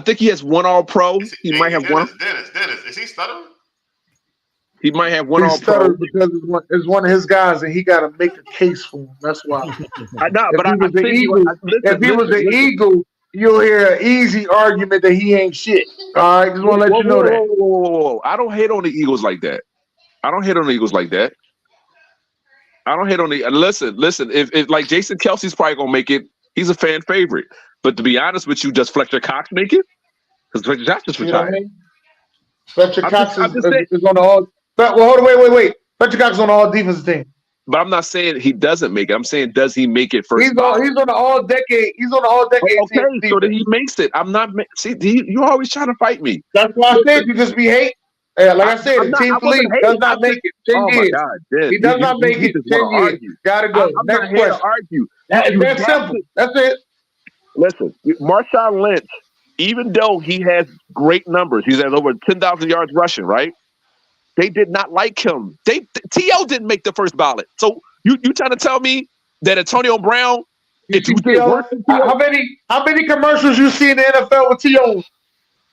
think he has one All-Pro. He might have one. Dennis, is he stuttering? He might have one He all pro. stuttered because it's one of his guys, and he got to make a case for him. That's why. I know, If but he I was an think Eagle, if he was an Eagle, you'll hear an easy argument that he ain't shit. All right, just want to let you know that. Whoa. I don't hate on the Eagles like that. I don't hate on the Listen. If like Jason Kelsey's probably gonna make it, he's a fan favorite. But to be honest with you, does Fletcher Cox make it? Because Fletcher Cox just You know what I retired. mean? Fletcher Cox I'm just is on the all. Well, hold on, wait. Fletcher Cox is on the all defense team. But I'm not saying he doesn't make it. I'm saying does he make it first? He's on the all decade. He's on the all decade okay, team. so that he makes it. I'm not. See, you always trying to fight me. That's why I said you just be hate. Like I said, the team Philippe does not make it. 10 Oh years. my God, Dan, He does not make you it. just 10 wanna years. argue. Gotta go. I'm Next not here question. to argue. That's simple. That's it. Listen, Marshawn Lynch, even though he has great numbers, he has over 10,000 yards rushing, right? They did not like him. T.O. didn't make the first ballot. So you trying to tell me that Antonio Brown is worse than T.O.? How many commercials you see in the NFL with T.O.?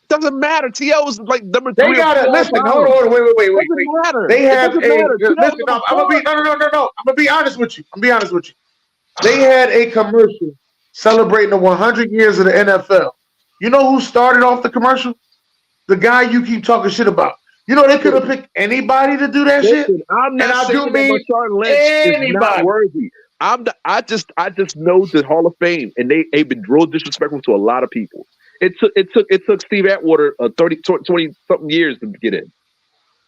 Doesn't matter. T.O. is like number 3. They got it. Listen, hold on, wait. Doesn't matter. They have a listen. No, I'm gonna be honest with you. They had a commercial celebrating the 100 years of the NFL. You know who started off the commercial? The guy you keep talking shit about. You know they could have picked anybody to do that shit. I'm not And I saying do mean that Marshawn Lynch is anybody. not worthy. I just know the Hall of Fame, and they've been real disrespectful to a lot of people. It took Steve Atwater 20 something years to get in.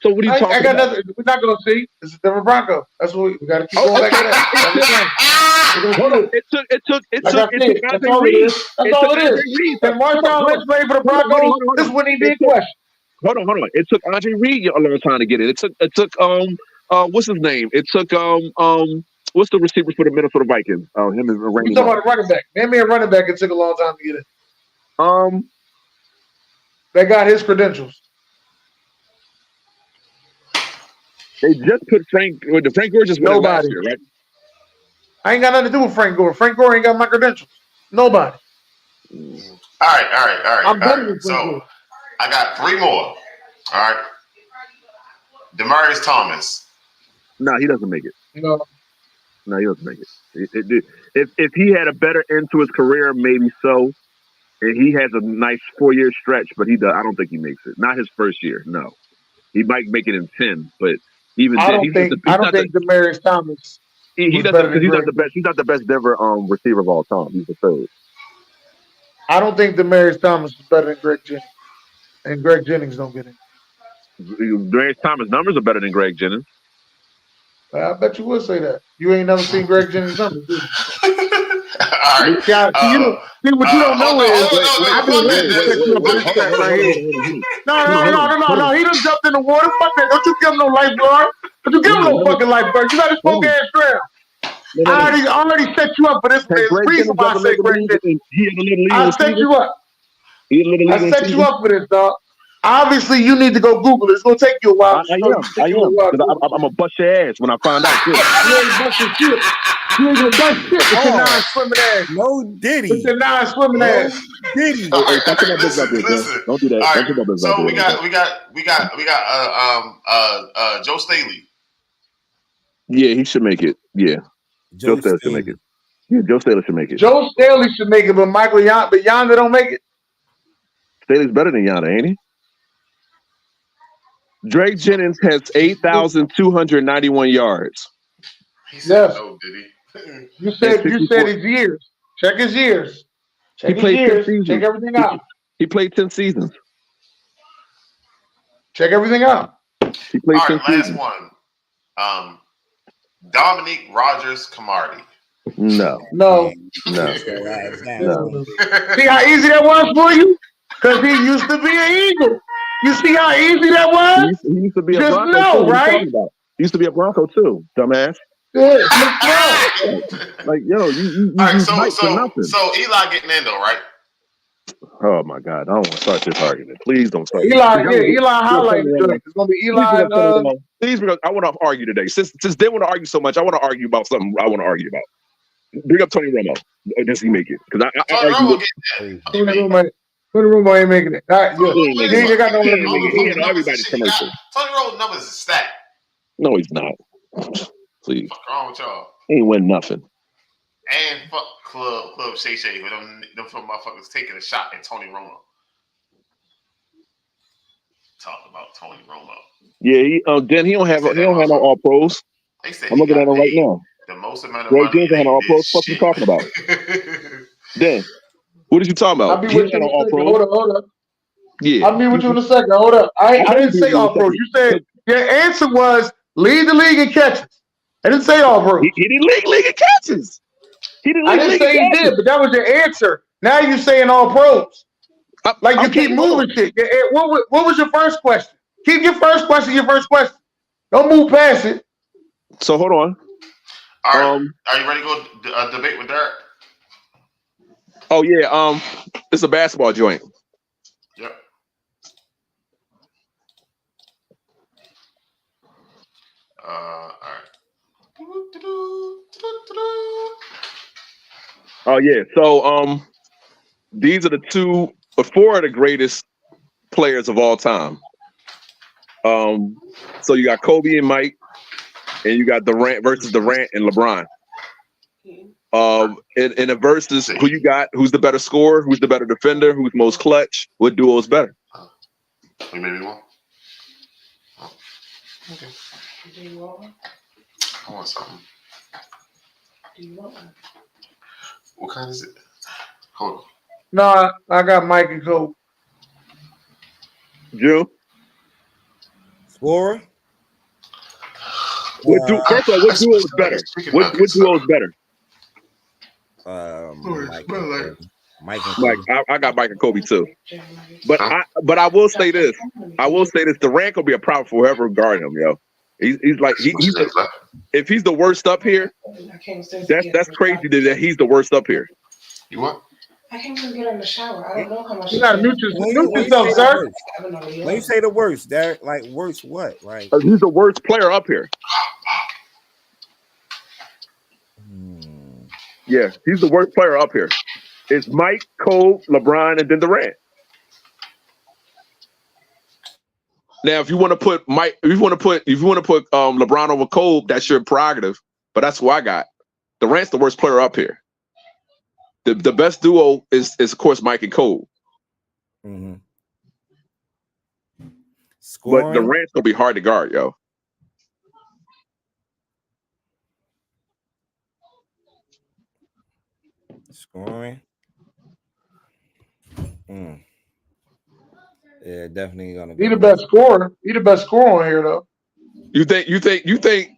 So what are you talking about? Nothing. We're not gonna see. It's the Denver Broncos. That's what we got to keep going back to that. Hold on. It took That's all it is. That's all it is. And Marshawn Lynch played for the Broncos. This wouldn't even be a question. Hold on. It took Andre Reed a long time to get it. It took what's his name? It took what's the receiver for the Minnesota Vikings? Him and Randy. You talking about a running back? Name me a running back. It took a long time to get it. They got his credentials. They just put Frank Gore just went last year, right? I ain't got nothing to do with Frank Gore. Frank Gore ain't got my credentials. Nobody. All right. I'm better than Frank So Gore. I got 3 more. All right. Demaryius Thomas. No, he doesn't make it. No, he doesn't make it. If he had a better end to his career, maybe so. And he has a nice 4-year stretch, but I don't think he makes it. Not his first year. No, he might make it in 10, but even I don't think Demaryius Thomas. He doesn't because he's not the best. He's not the best Denver receiver of all time. He's the third. I don't think Demaryius Thomas is better than Greg Jennings, and Greg Jennings don't get in. Demaryius Thomas' numbers are better than Greg Jennings. I bet you would say that. You ain't never seen Greg Jennings' numbers, did you? All right. What you don't know is I've been letting this set you up this track right here. No. He done jumped in the water. Fuck that. Don't you give him no lifeguard. Don't you give him no fucking lifeguard. You got to smoke ass trail. I already set you up for this. There's a reason why I say Greg Jennings. I set you up. I set you up for this, dog. Obviously, you need to go Google it. It's gonna take you a while. I am. I'm gonna bust your ass when I find out. You ain't busting shit. You ain't gonna bust shit with your non-swimming ass. No Diddy. With your non-swimming ass. Diddy. Listen. Don't do that. All Don't do right. that. So we got Joe Staley. Yeah, he should make it. Yeah, Joe Staley should make it. Yeah, Joe Staley should make it. Joe Staley should make it, but Yonder don't make it. Staley's better than Yonder, ain't he? Greg Jennings has 8,291 yards. He said no, did he? You said his years. Check his years. He played 10 seasons. Check everything out. He played 10 seasons. Check everything out. He played 10 last seasons. one. Dominique Rodgers-Cromartie. No. See how easy that was for you? Because he used to be an Eagle. You see how easy that was? He used to be a Just Bronco know, too. right? He used to be a Bronco too, dumbass. Good. Like, yo, you All right, for nothing. so Eli getting in though, right? Oh my God, I don't want to start this argument. Please don't start. Eli highlighted it. It's gonna be Eli. Please, because I want to argue today. Since they want to argue so much, I want to argue about something I want to argue about. Bring up Tony Romo. Does he make it? Because I argue with. Who Tony Romo ain't making it. All right, good. He ain't making He ain't got no He ain't MVP. making it. He had everybody's Shit, he got- commercial. Tony Romo numbers is stacked. No, he's not. Please. What's wrong with y'all? He ain't win nothing. And fuck Club Shay Shay with them motherfuckers taking a shot at Tony Romo. Talk about Tony Romo. Yeah, then he don't have no all pros. They said I'm looking at him right now. the most amount of Roy money. Jones don't have no all pros. What you talking about? Dan, what are you talking I'll about? be He with don't you have in no a all second. pros. Hold up. Yeah. I'll be with you in a second. Hold up. I didn't say all pros. You said your answer was lead the league in catches. I didn't say all pros. He didn't league in catches. He didn't I didn't say he did, but that was your answer. Now you're saying all pros. Like you keep moving shit. What was your first question? Keep your first question your first question. Don't move past it. So hold on. All right. Are you ready to go debate with Derek? Oh yeah. It's a basketball joint. Yep. All right. Oh yeah. So these are the four of the greatest players of all time. So you got Kobe and Mike, and you got Durant versus Durant and LeBron. In a versus, who you got? Who's the better scorer? Who's the better defender? Who's most clutch? What duo is better? You made me one. Oh. Okay. Do you want one? I want something. Do you want one? What kind is it? Hold on. No, I got Mike and Kobe. Drew? Scorer? First of all, what duo is better? What duo is better? Mike and Kobe. I got Mike and Kobe too. But I will say this. Durant will be a problem for whoever guard him, yo. He's if he's the worst up here, that's crazy that he's the worst up here. You what? I can't even get in the shower. I don't know how much. You gotta mute yourself, sir. When you say the worst, Derek, like worst what? Like he's the worst player up here. Yeah, he's the worst player up here. It's Mike, Kobe, LeBron, and then Durant. Now, if you want to put LeBron over Kobe, that's your prerogative. But that's who I got. Durant's the worst player up here. The best duo is of course Mike and Kobe. Mm-hmm. But Durant's gonna be hard to guard, yo. Scoring. Yeah, definitely gonna be the best scorer. Be the best scorer on here, though. You think?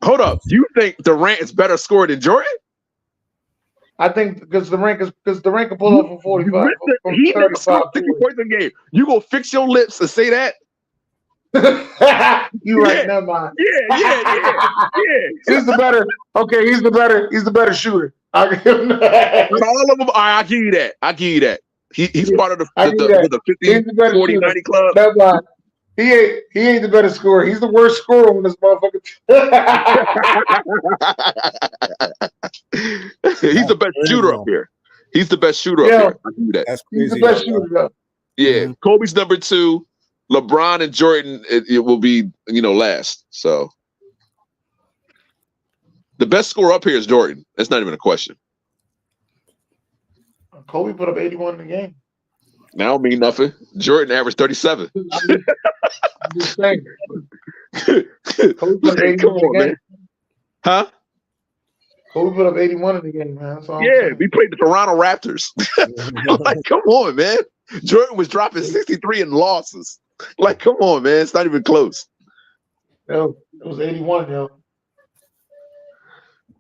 Hold up. You think Durant is better scorer than Jordan? I think because Durant can pull up from 45. He never scored 60 points a game. You gonna fix your lips and say that? You right, never mind. Yeah. He's the better. Okay, he's the better shooter. I'll give him that. All of them. I give you that. He's part of the 50, 40, 90 club. Never mind. He ain't the better scorer. He's the worst scorer on this motherfucker. He's the best shooter up here. He's the best shooter up here. I do that. That's crazy. He's the best shooter though. Yeah, Kobe's number 2. LeBron and Jordan, it will be last. So the best scorer up here is Jordan. That's not even a question. Kobe put up 81 in the game. Now don't mean nothing. Jordan averaged 37. I'm just saying. Kobe put up 81 Come on, man. Huh? Kobe put up 81 in the game, man. Yeah, we played the Toronto Raptors. Like, come on, man. Jordan was dropping 63 in losses. Like, come on, man. It's not even close. Yo, it was 81, yo.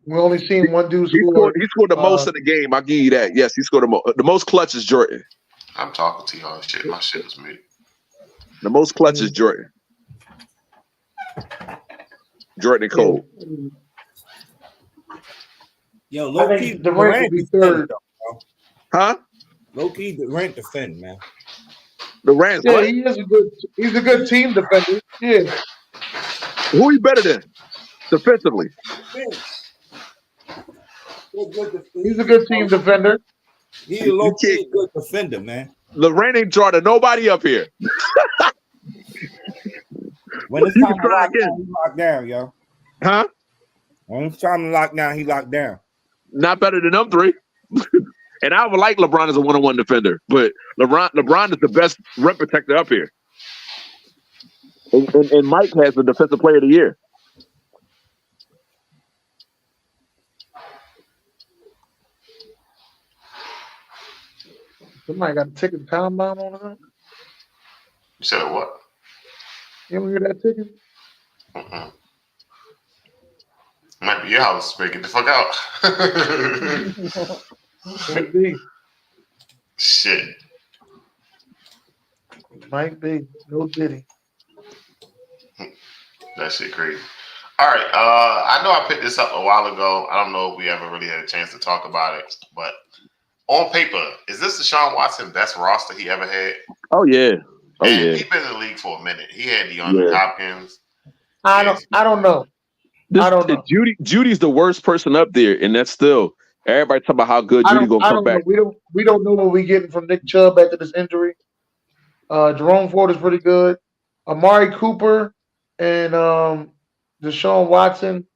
We only seen one dude score. He scored the most in the game. I'll give you that. Yes, he scored the most clutch is Jordan. I'm talking to y'all. Shit, my shit was muted. The most clutch is Jordan. Jordan and Cole. Yo, low key, Durant will be third. Huh? Low key, Durant defend, man. Durant's yeah, what? He's a good team defender. Yeah. Who he better than defensively? He's a good team defender. He's a low key good defender, man. Lorraine ain't drawn to nobody up here. When it's You time can to try lock again. down, he locked down, yo. Huh? When it's time to lock down, he locked down. Not better than them three. And I would like LeBron as a one-on-one defender, but LeBron is the best rim protector up here. And Mike has the defensive player of the year. Somebody got a ticking time bomb on him. You said what? You don't hear that ticking? Mm-mm. Might be your house, but get the fuck out. Might be. Shit. Might be. No diddy. That shit crazy. All right. I know I picked this up a while ago. I don't know if we ever really had a chance to talk about it, but on paper, is this Deshaun Watson best roster he ever had? Oh yeah. Oh And yeah. he's been in the league for a minute. He had DeAndre Hopkins. I don't know. I don't know. Judy's the worst person up there, and that's still everybody talking about how good Judy gonna come back. Know. We don't know what we getting from Nick Chubb after this injury. Jerome Ford is pretty good. Amari Cooper and Deshaun Watson.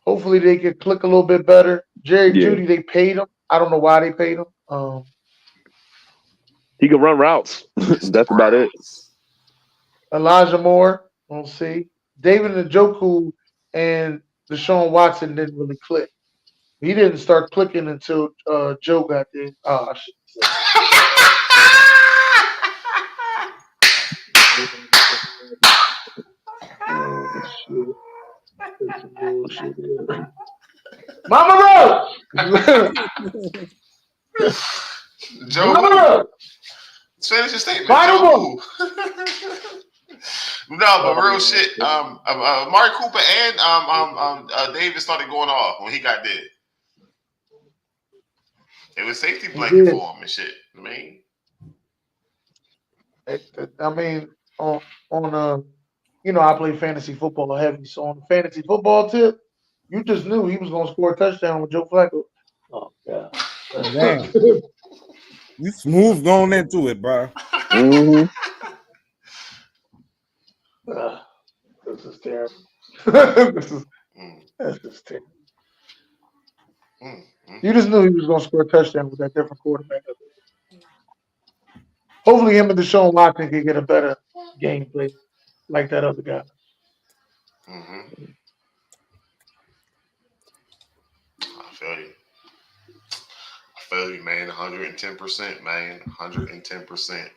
Hopefully they can click a little bit better. Jerry Judy, they paid him. I don't know why they paid him. He can run routes. That's about it. Elijah Moore, we'll see. David Njoku and Deshaun Watson didn't really click. He didn't start clicking until Joe got there. Oh, I shouldn't say. Mama Rose! Joe, Mama Rose! finish your statement. Final Joe. No, but real shit. Amari Cooper and David started going off when he got there. It was safety blanket for him and shit. I mean, on I play fantasy football heavy. So on the fantasy football tip, you just knew he was gonna score a touchdown with Joe Flacco. Oh God. Damn. You smooth going into it, bro. Mm-hmm. This is terrible. This is terrible. You just knew he was going to score a touchdown with that different quarterback. Hopefully, him and Deshaun Watson can get a better gameplay like that other guy. Mm-hmm. I feel you, man. 110%, man. 110%.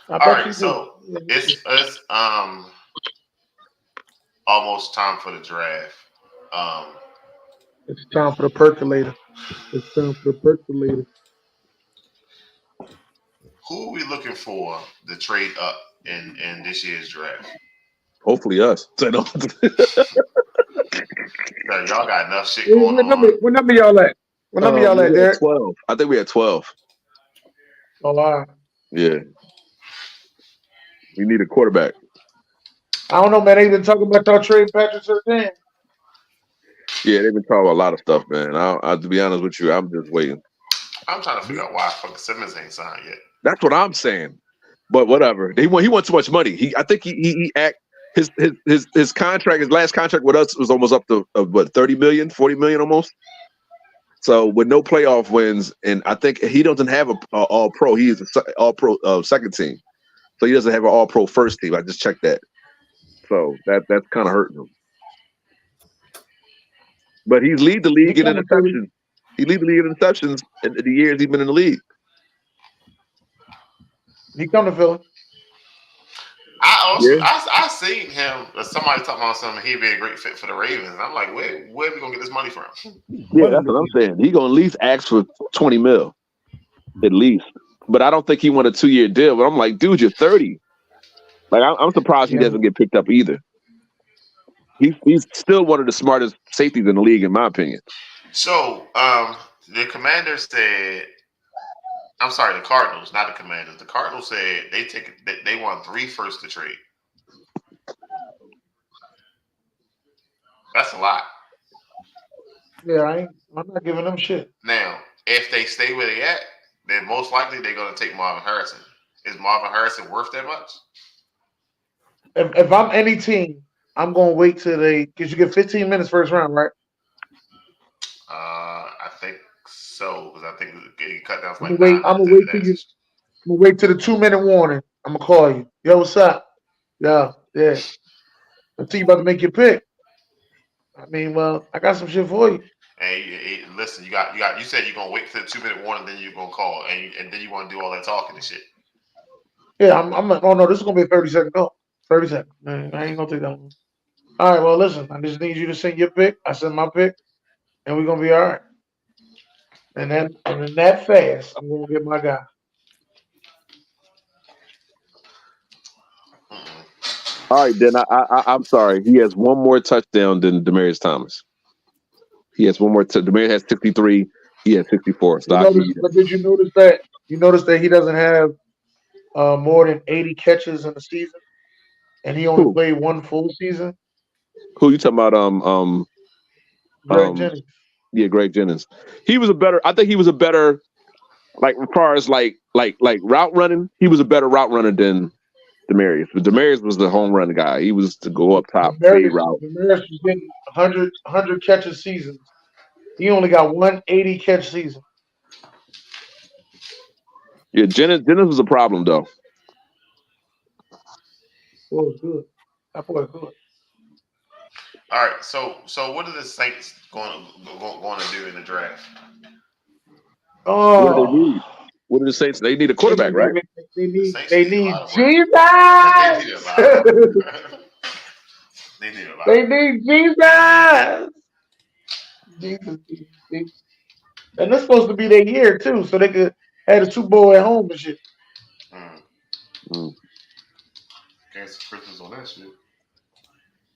All right, so it's almost time for the draft. It's time for the percolator. Who are we looking for to trade up in this year's draft? Hopefully us. So y'all got enough shit going on. What number y'all at? What number y'all at, Derek? 12. I think we had 12. Oh, wow. Yeah. We need a quarterback. I don't know, man. They've been talking about y'all trading Patrick Surtain. Yeah, they've been talking about a lot of stuff, man. I to be honest with you, I'm just waiting. I'm trying to figure out why fucking Simmons ain't signed yet. That's what I'm saying. But whatever. He wants too much money. I think his contract, his last contract with us was almost up to 30 million, 40 million almost. So with no playoff wins, and I think he doesn't have a all pro. He is an all pro second team. So he doesn't have an all pro first team. I just checked that. So that's kind of hurting him. But he's lead the league in interceptions. He lead the league in interceptions in the years he's been in the league. He come to Philly. I seen him. Somebody talking about something. He'd be a great fit for the Ravens. I'm like, where are we gonna get this money from? Yeah, that's what I'm saying. He gonna at least ask for 20 mil, at least. But I don't think he want a 2-year deal. But I'm like, dude, you're 30. Like I'm surprised he doesn't get picked up either. He's still one of the smartest safeties in the league, in my opinion. So the Commanders said, I'm sorry, the Cardinals, not the Commanders. The Cardinals said they want 3 firsts to trade. That's a lot. Yeah, I'm not giving them shit. Now, if they stay where they at, then most likely they're going to take Marvin Harrison. Is Marvin Harrison worth that much? If I'm any team, I'm gonna wait till because you get 15 minutes first round, right? I think so because I think it cut down to I'm like gonna wait. 9 I'm gonna minutes wait after till that. you. I'm gonna wait till the 2 minute warning. I'm gonna call you. Yo, what's up? Yeah. Until you about to make your pick. I mean, well, I got some shit for you. Hey, listen, you said you're gonna wait for the 2 minute warning, then you're gonna call, and then you want to do all that talking and shit. Yeah, I'm like, oh no, this is gonna be a 30-second call. 30 seconds. Man, I ain't gonna take that one. All right, well, listen, I just need you to send your pick. I send my pick, and we're gonna be all right. And then that fast, I'm gonna get my guy. Mm-mm. All right, then I'm sorry. He has one more touchdown than Demaryius Thomas. He has one more. Demaryius has 63. He has 64. So I'll give you that. But did you notice that? You notice that he doesn't have more than 80 catches in the season, and he only Who? played one full season. Who you talking about? Greg Jennings. Yeah, Greg Jennings. He was a better. I think he was a better. Like as far as like route running, he was a better route runner than Demaryius. But Demaryius was the home run guy. He was to go up top, fade route. Demaryius was getting 100 catches seasons. He only got 180 catch season. Yeah, Jennings was a problem though. Boy, it's good. That boy is good. All right, so what are the Saints going to do in the draft? What do they Oh, need? What do the Saints? They need a quarterback, right? they The need Saints they need a need lot of work. They need a Jesus. lot of work. They need a lot. They need Jesus. Jesus. And this supposed to be their year too, so they could have the Super Bowl at home and shit. Mm. Cancel Christmas on that shit.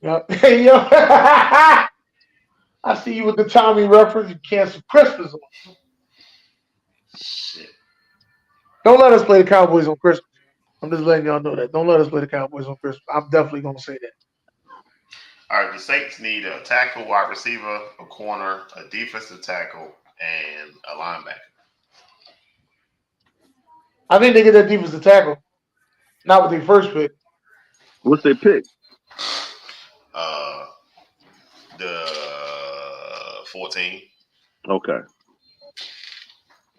Yep. Hey, yo. I see you with the Tommy reference. You cancel Christmas. Shit. Don't let us play the Cowboys on Christmas. I'm just letting y'all know that. Don't let us play the Cowboys on Christmas. I'm definitely gonna say that. All right, the Saints need a tackle, wide receiver, a corner, a defensive tackle, and a linebacker. I think they get that defensive tackle. Not with their first pick. What's their pick? The 14. Okay.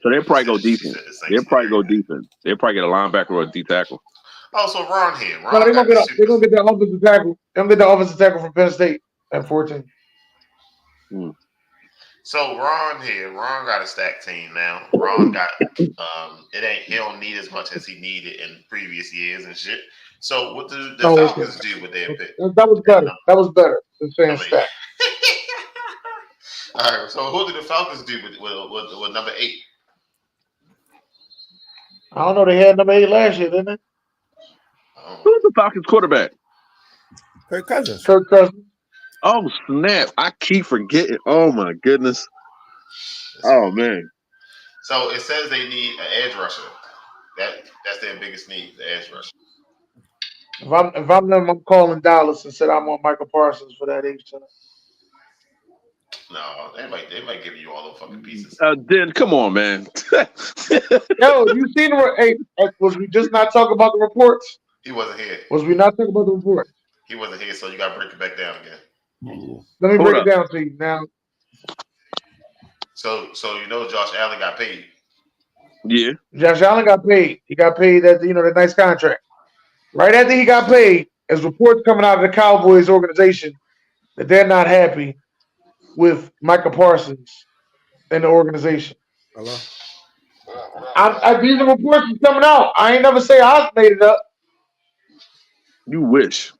So they'll probably go defense. They'll probably go defense. They'll probably get a linebacker or a D tackle. Oh, so Ron here. No, they're gonna get that offensive tackle. They're gonna get the offensive tackle from Penn State at 14. So Ron here. Ron got a stacked team now. Ron got he don't need as much as he needed in previous years and shit. So what do the Falcons do with their pick? That was better. That was better than saying stacked. All right. So who did the Falcons do with number 8? I don't know. They had number 8 last year, didn't they? Who's the Falcons quarterback? Kirk Cousins. Kirk Cousins. Oh snap! I keep forgetting. Oh my goodness. Oh man. So it says they need an edge rusher. That's their biggest need, the edge rusher. If I'm them, I'm calling Dallas and said I want Michael Parsons for that age center. No, they might give you all the fucking pieces. Dan, come on, man. Yo, you seen the hey, was we just not talking about the reports? He wasn't here. Was we not talking about the reports? He wasn't here, so you got to break it back down again. Let me break it down to you now. So you know Josh Allen got paid. Yeah. Josh Allen got paid. He got paid that that nice contract. Right after he got paid, there's reports coming out of the Cowboys organization that they're not happy with Michael Parsons and the organization. Hello? These are reports that's coming out. I ain't never say I made it up. You wish.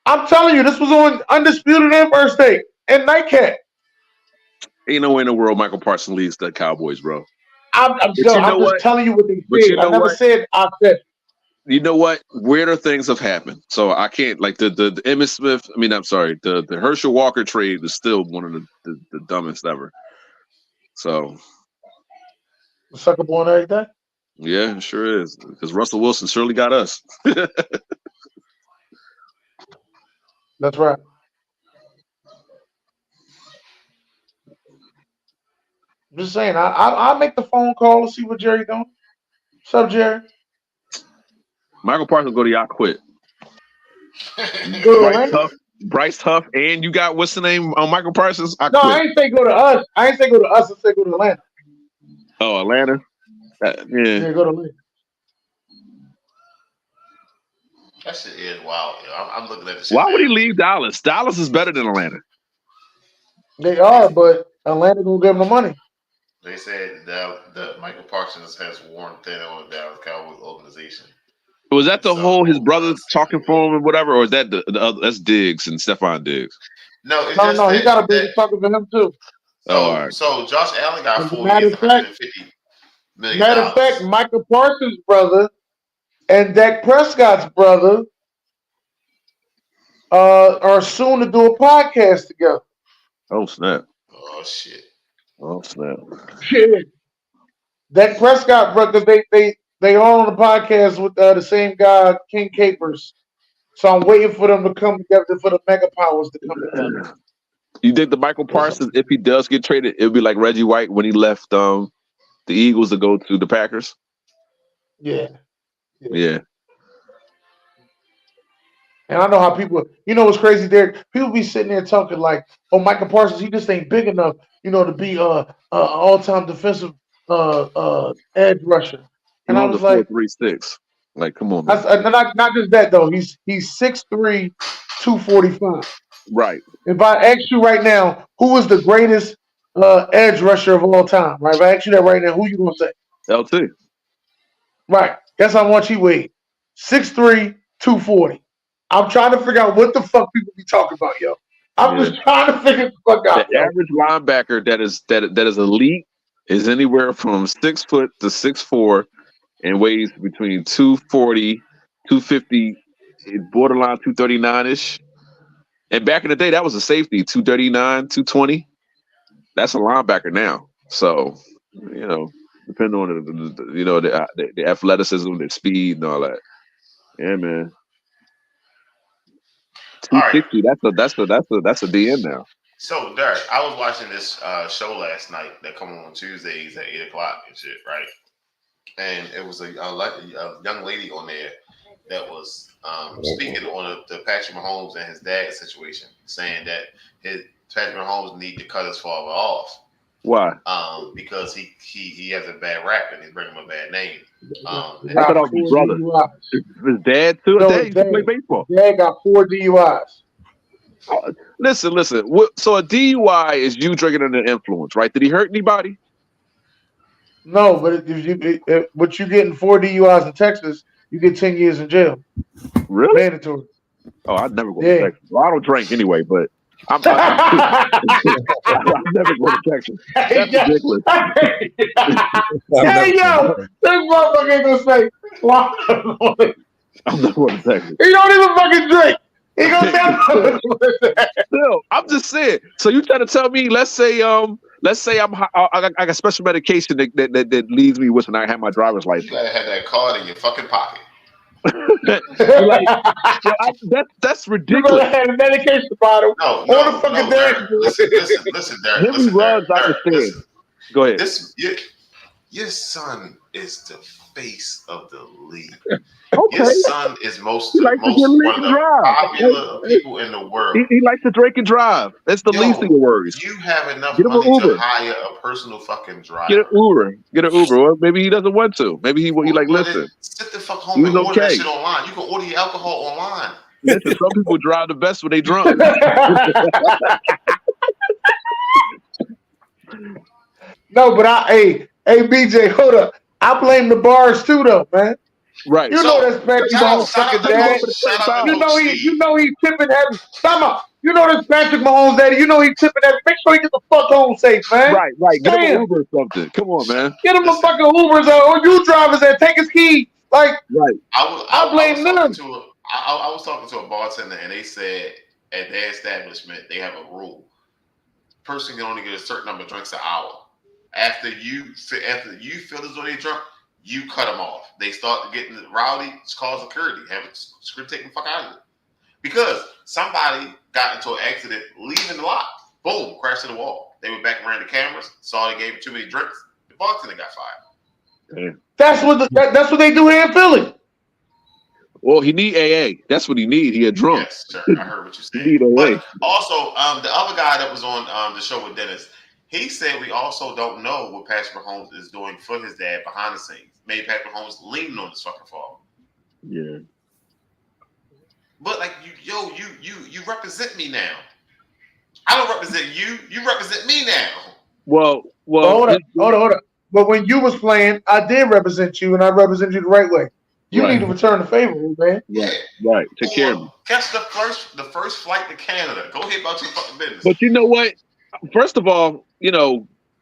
I'm telling you, this was on Undisputed and First Take and Nightcat. Ain't no way in the world Michael Parsons leads the Cowboys, bro. I'm just telling you what they said. I never said I said. You know what? Weirder things have happened. So I can't like the Emmitt Smith. I mean, I'm sorry. The Herschel Walker trade is still one of the dumbest ever. So suckable on everything. Yeah, it sure is. Because Russell Wilson surely got us. That's right. I'm just saying. I'll make the phone call to see what Jerry doing. What's up, Jerry? Michael Parsons go to y'all quit. You go to Orlando? Bryce Huff, and you got what's the name on Michael Parsons? I No, quit. I ain't say go to us. I ain't say go to us. I say go to Atlanta. Oh, Atlanta. Yeah. Yeah, go to Atlanta. That shit is wild. Yo. I'm looking at the shit. Why would he now. leave Dallas? Dallas is better than Atlanta. They are, but Atlanta gonna give them the money. They said that Michael Parsons has worn thin on the Dallas Cowboys organization. Was that the So, whole his brother talking yeah. for him and whatever, or is that the other? That's Diggs and Stephon Diggs. No, it's No, just no, he that, got a big that fucker for him too. so, all right. so Josh Allen got As a 4 matter years, of fact- $150 million. Matter of fact, Michael Parsons' brother and Dak Prescott's brother are soon to do a podcast together. Oh snap! Oh shit! Oh snap! Shit. Dak Prescott, brother, they all on the podcast with the same guy, King Capers. So I'm waiting for them to come together for the Mega Powers to come together. You think the Michael Parsons, if he does get traded, it'll be like Reggie White when he left the Eagles to go to the Packers? Yeah. Yeah. And I know how people, you know what's crazy, Derek? People be sitting there talking like, oh, Michael Parsons, he just ain't big enough, to be all-time defensive edge rusher. And I was like, 4.36. Like, come on, man. not just that though. He's 6'3", 245. Right. If I ask you right now, who is the greatest edge rusher of all time? Right? If I ask you that right now, who you gonna say? LT. Right. That's how much he weighed. 6'3", 240. I'm trying to figure out what the fuck people be talking about, yo. I'm just trying to figure the fuck out. The average linebacker that is elite is anywhere from 6 foot to 6'4", and weighs between 240, 250, borderline 239-ish. And back in the day, that was a safety, 239, 220. That's a linebacker now. So, depending on the athleticism, the speed, and all that. Yeah, man. 260. That's a DN now. So Derek, I was watching this show last night that come on Tuesdays at 8:00 and shit, right? And it was a young lady on there that was speaking on the Patrick Mahomes and his dad situation, saying that Patrick Mahomes need to cut his father off. Why? Because he has a bad rap and he's bringing him a bad name. I thought that was his brother. His dad too. No, His dad used to play baseball. Dad got 4 DUIs. Listen. So a DUI is you drinking under the influence, right? Did he hurt anybody? No, but but you getting 4 DUIs in Texas, you get 10 years in jail. Really? Mandatory. Oh, I'd never go to Texas. Well, I don't drink anyway, but I'm never going to Texas. That's ridiculous. Hey, yo, this motherfucker ain't gonna say, I'm not going to Texas. He don't even fucking drink. He gonna never. Still, I'm just saying. So you trying to tell me? Let's say I got special medication that leads me wishing I had my driver's license. You gotta have that card in your fucking pocket. That's You ridiculous. gonna have a medication bottle on the fucking Derek. Listen, Derek. Henry Ruggs, I understand. Go ahead. Your son is the face of the league. Okay. Your son is one of the popular people in the world. He likes to drink and drive. That's the least of your worries. You have enough Get him money an Uber. to hire a personal fucking driver. Get an Uber. Well, maybe he doesn't want to. Maybe he listen. Sit the fuck home and order that okay. shit online. You can order your alcohol online. Listen, some people drive the best when they drunk. No, but hey, BJ, hold up. I blame the bars too, though, man. Right. You know that's Patrick Mahomes' fucking dad. You know he's tipping heavy. Come on. You know this Patrick Mahomes' daddy. You know he's tipping heavy. Make sure he get the fuck home safe, man. Right. Get him an Uber or something. Come on, man. Get him a fucking Ubers or you drivers that take his keys. Like, right. I blame them. I was talking to a bartender and they said at their establishment they have a rule. Person can only get a certain number of drinks an hour. After you feel as though they drunk, you cut them off. They start getting rowdy, call security, have a script taken the fuck out of it. Because somebody got into an accident leaving the lot. Boom, crashed to the wall. They went back around the cameras, saw they gave him too many drinks. The bartender got fired. That's what they do here in Philly. Well, he need AA. That's what he need. He a drunk. Yes, sir. I heard what you He need said. AA. But also, the other guy that was on the show with Dennis, he said we also don't know what Patrick Mahomes is doing for his dad behind the scenes. Maybe Patrick Mahomes leaning on his fucking father. Yeah. But like you represent me now. I don't represent you. You represent me now. Well. Hold on. But when you was playing, I did represent you, and I represent you the right way. You Right. need to return the favor, man. Right. Take care of me. Catch the first flight to Canada. Go ahead about your fucking business. But you know what? First of all,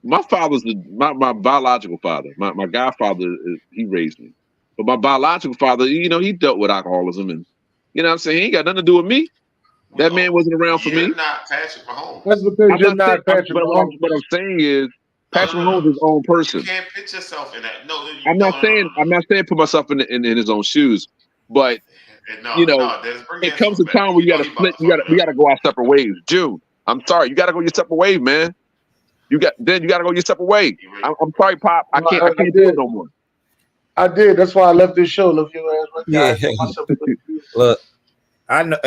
my father's my biological father. My godfather, he raised me. But my biological father, he dealt with alcoholism, and you know what I'm saying, he ain't got nothing to do with me. That man wasn't around for me. You're not Patrick Mahomes. That's because you're not Patrick Mahomes. What I'm saying is, Patrick Mahomes is his own person. You can't put yourself in that. No, I'm not saying put myself in his own shoes, but it comes a time where you got to split. We got to go our separate ways. June, I'm sorry, you got to go your separate ways, man. You got to go your separate way. I'm sorry, Pop. I can't do it no more. I did. That's why I left this show. Left your ass right there. Yeah. Look, I know.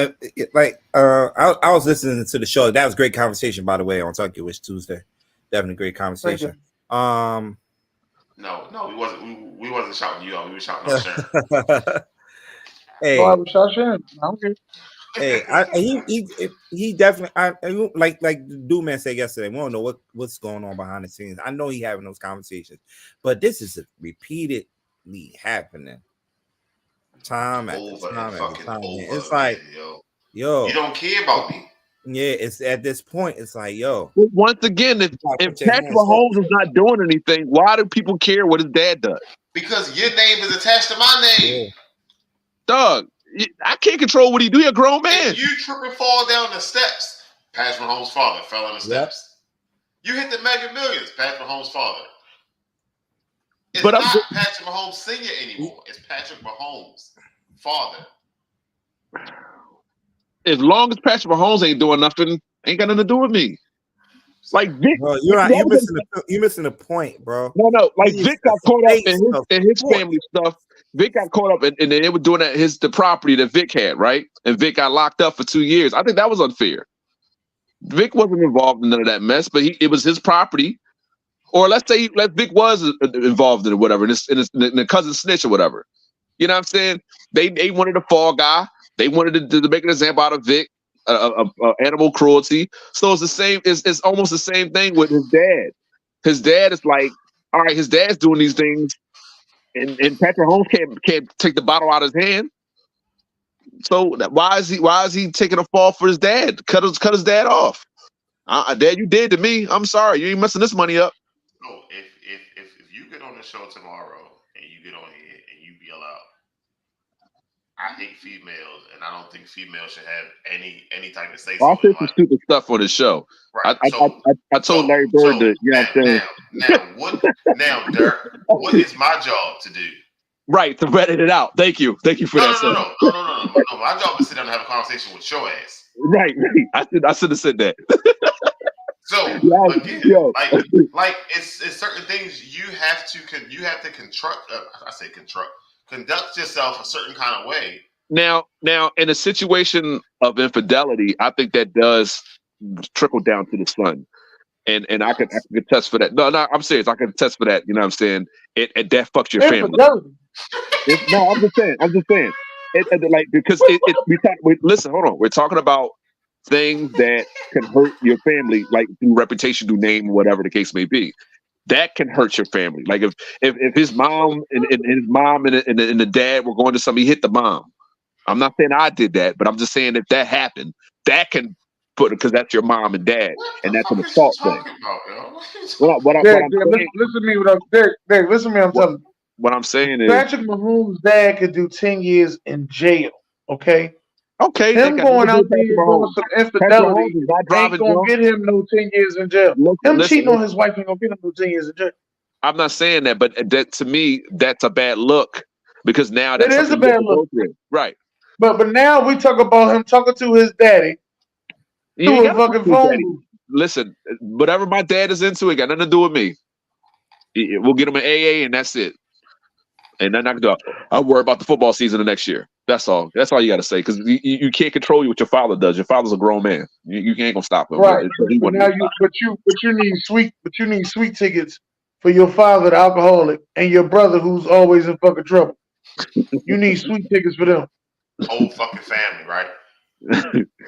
I was listening to the show. That was great conversation, by the way, on Tokyo Wish Tuesday. Definitely great conversation. No, we wasn't shouting you out. We were shouting out Sharon. Hey, I was shot Sharon. I'm good. Hey, he definitely. Like the dude man said yesterday. We don't know what's going on behind the scenes. I know he having those conversations, but this is repeatedly happening. Time after time. It's like, yo, you don't care about me. Yeah, it's at this point. It's like, yo. Once again, if Patrick Mahomes is not doing anything, why do people care what his dad does? Because your name is attached to my name. Yeah. Dog, I can't control what he do. You're a grown man. If you trip and fall down the steps, Patrick Mahomes' father fell on the steps. You hit the Mega Millions, Patrick Mahomes' father. It's not Patrick Mahomes Sr. anymore. It's Patrick Mahomes' father. As long as Patrick Mahomes ain't doing nothing, ain't got nothing to do with me. Like Vic, bro, you're missing the point, bro. No. Like Vic got caught up in his family stuff. Vic got caught up and they were doing the property that Vic had, right? And Vic got locked up for 2 years. I think that was unfair. Vic wasn't involved in none of that mess, but it was his property. Or let's say Vic was involved in it, whatever, in the cousin snitch or whatever. You know what I'm saying? They wanted a fall guy. They wanted to make an example out of Vic, animal cruelty. So it's the same. It's almost the same thing with his dad. His dad is like, all right, his dad's doing these things, and Patrick Mahomes can't take the bottle out of his hand. So why is he taking a fall for his dad? Cut his dad off. Dad, you did to me. I'm sorry. You ain't messing this money up. No, if you get on the show tomorrow and you get on here and you yell out, I hate females, and I don't think females should have any type of say. I said some stupid stuff on the show. Right. I told Larry Bird that. You know what I'm saying? Now, Dirk, what is my job to do? Right, to vet it out. Thank you for that. No. My job is to sit down and have a conversation with your ass. Right. I should have said that. So again, like it's certain things you have to conduct yourself a certain kind of way. Now, in a situation of infidelity, I think that does trickle down to the son, and I can attest for that. No, I'm serious. I can attest for that. You know what I'm saying? It that fucks your family. No, I'm just saying. Because listen, hold on. We're talking about things that can hurt your family, like through reputation, through name, whatever the case may be. That can hurt your family. Like if his mom and the dad were going to something, he hit the mom. I'm not saying I did that, but I'm just saying if that happened, that can put it because that's your mom and dad, and that's an assault thing. Listen to me. I'm telling you. What I'm saying is Patrick Mahomes' dad could do 10 years in jail. Okay. Him going out there doing some infidelity ain't gonna get him no 10 years in jail. Him cheating on his wife ain't gonna get him no 10 years in jail. I'm not saying that, but that to me, that's a bad look because now that's it is a bad look, right? But now we talk about him talking to his daddy through a fucking phone booth. listen, whatever my dad is into, it got nothing to do with me. We'll get him an AA, and that's it. And then I can do. I'll worry about the football season the next year. That's all. That's all you got to say, because you can't control what your father does. Your father's a grown man. You ain't gonna stop him. Right. But now you need sweet tickets for your father, the alcoholic, and your brother who's always in fucking trouble. You need sweet tickets for them. Whole fucking family, right?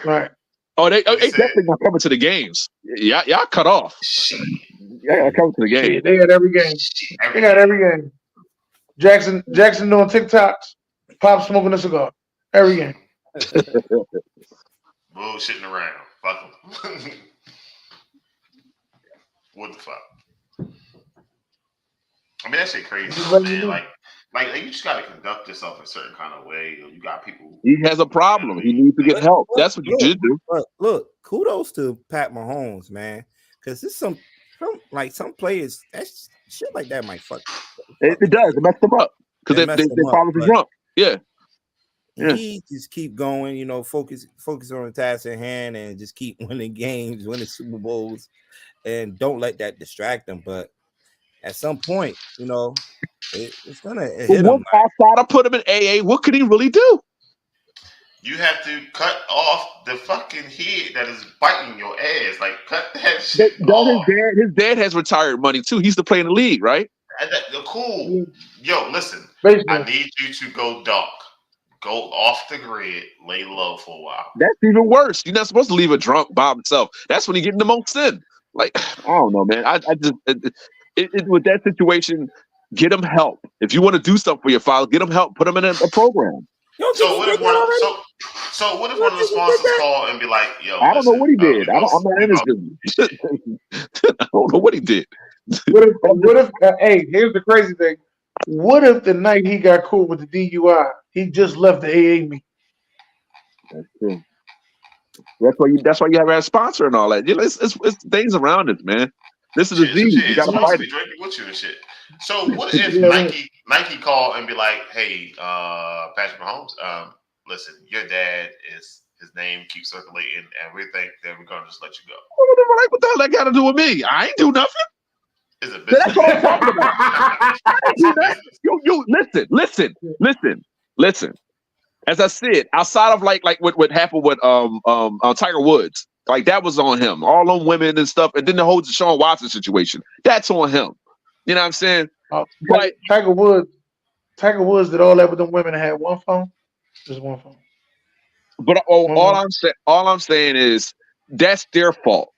Right. Oh, they He said- definitely not coming to the games. Y'all cut off. Shit. Y'all coming to the game. Shit, they had every game. Shit. They got every game. Jackson doing TikToks. Pop smoking a cigar. Every game. Bullshitting around. Fuck them. What the fuck? I mean, that shit crazy, Just let me man. know. Like you just gotta conduct yourself a certain kind of way. You got people. He has a problem. He needs to get help. That's what you should do. But look, kudos to Pat Mahomes, man, because there's some players that shit like that might fuck. It does. It messed them up because It they messed them up, follow the but- drunk. Yeah. Yeah. He just keep going, focus on the task at hand and just keep winning games, winning Super Bowls, and don't let that distract him. But at some point, it's gonna hit What him. outside I put him in AA? What could he really do? You have to cut off the fucking head that is biting your ass. Like cut that shit off. His dad has retired money too. He's to play in the league, right? Cool. Yo, listen. Basically. I need you to go dark. Go off the grid. Lay low for a while. That's even worse. You're not supposed to leave a drunk by himself. That's when he getting the most sin. Like, I don't know, man. I just with that situation, get him help. If you want to do something for your father, get him help. Put him in a program. So what if one of the sponsors call and be like, "Yo, I don't know what he listen, did. I'm not in his business. I don't know what he did. What if hey, here's the crazy thing. What if the night he got caught with the DUI, he just left the AA meeting? That's true. That's why you have a sponsor and all that. It's things around it, man. This is a disease. You gotta supposed to fight be it. drinking with you and shit. So what if Yeah, Nike call and be like, "Hey, Patrick Mahomes, listen, your dad his name keeps circulating, and we think that we're gonna just let you go." What the hell that got to do with me? I ain't do nothing. It's a business. That's what I'm talking about. You listen. As I said, outside of like what happened with Tiger Woods, like that was on him. All them women and stuff, and then the whole Deshaun Watson situation, that's on him. You know what I'm saying? But Tiger Woods did all that with them women that had one phone? Just one phone. But all I'm saying is that's their fault.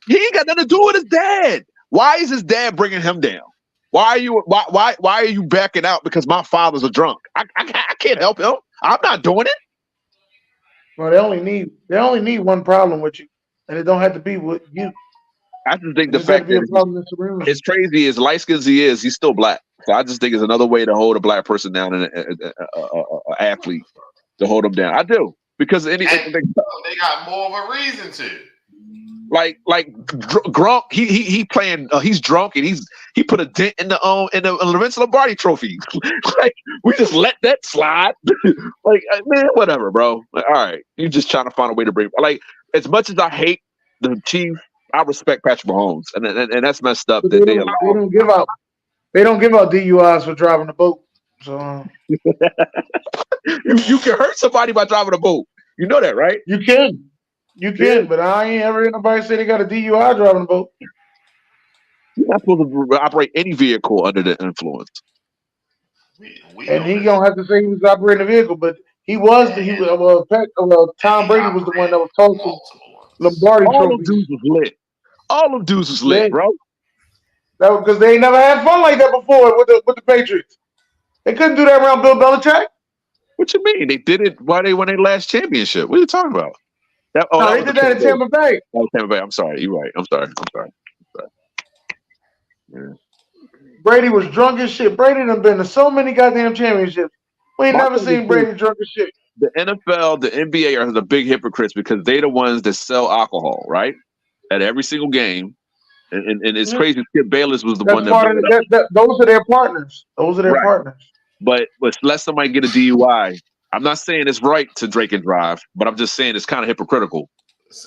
He ain't got nothing to do with his dad. Why is his dad bringing him down? Why are you backing out because my father's a drunk? I can't help him. I'm not doing it. Well, they only need one problem with you, and it don't have to be with you. I just think the There's got to fact be a that problem in Serena. it's crazy as light skinned as he is, he's still black. So I just think it's another way to hold a black person down and an athlete to hold him down. I do because They got more of a reason to. like Gronk, he playing. He's drunk and he put a dent in the Vince Lombardi trophy. Like we just let that slide. Like man, whatever, bro. Like, all right, you just trying to find a way to bring. Like as much as I hate the Chiefs, I respect Patrick Mahomes, and that's messed up. But That they don't give out DUIs for driving a boat. So you can hurt somebody by driving a boat. You know that, right? you can, but I ain't ever heard nobody say they got a DUI driving a boat. You're not supposed to operate any vehicle under the influence. And he gonna have to say he was operating a vehicle, but Tom Brady was the one that was tossing Lombardi All them trophies. dudes was lit. All them dudes was lit, Yeah. bro. That was because they ain't never had fun like that before with the Patriots. They couldn't do that around Bill Belichick. What you mean? They did it while they won their last championship. What are you talking about? No, they did that in Tampa Bay. Oh, Tampa Bay. I'm sorry. You're right. I'm sorry. Yeah. Brady was drunk as shit. Brady done been to so many goddamn championships. We ain't My never thing seen is Brady drunk as shit. The NFL, the NBA are the big hypocrites because they the ones that sell alcohol, right? At every single game. And it's crazy. Skip Bayless was the one That's part of those are their partners. Those are their Right. partners. But let somebody get a DUI. I'm not saying it's right to drink and drive, but I'm just saying it's kind of hypocritical.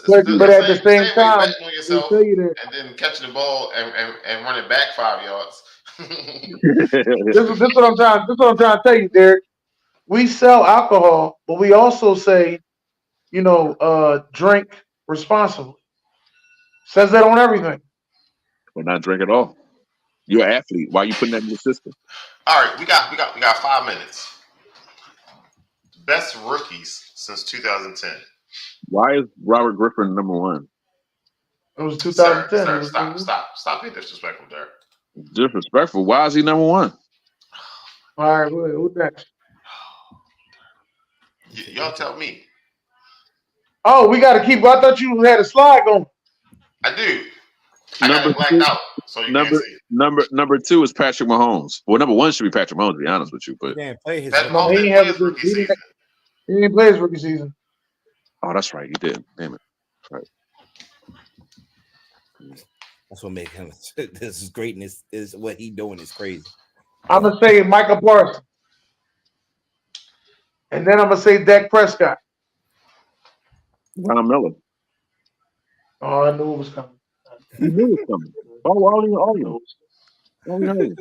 But at the same way time, betting on they yourself tell you that and then catching the ball and running back 5 yards. this is what I'm trying. This is what I'm trying to tell you, Derek. We sell alcohol, but we also say, drink responsibly. Says that on everything. Or not drink at all. You're an athlete. Why are you putting that in your system? All right, we got 5 minutes. Best rookies since 2010. Why is Robert Griffin number one? It was 2010. Sir, It was stop being disrespectful, Derek. Disrespectful. Why is he number one? All right, who's next? Y'all tell me. Oh, we got to keep. I thought you had a slide going. I do. I got Number it blacked two, out, so you can't see. number 2 is Patrick Mahomes. Well, number 1 should be Patrick Mahomes, to be honest with you. But He didn't play his. That No, Mahomes he didn't ain't play have his a good- rookie season. He didn't play his rookie season. oh, that's right, he did. Damn it. That's what make him. This is greatness. Is what he doing is crazy. I'm gonna say Michael Parsons, and then I'm gonna say Dak Prescott. Von Miller. Oh, I knew it was coming. He knew it was coming. Oh, why don't you argue? Why don't you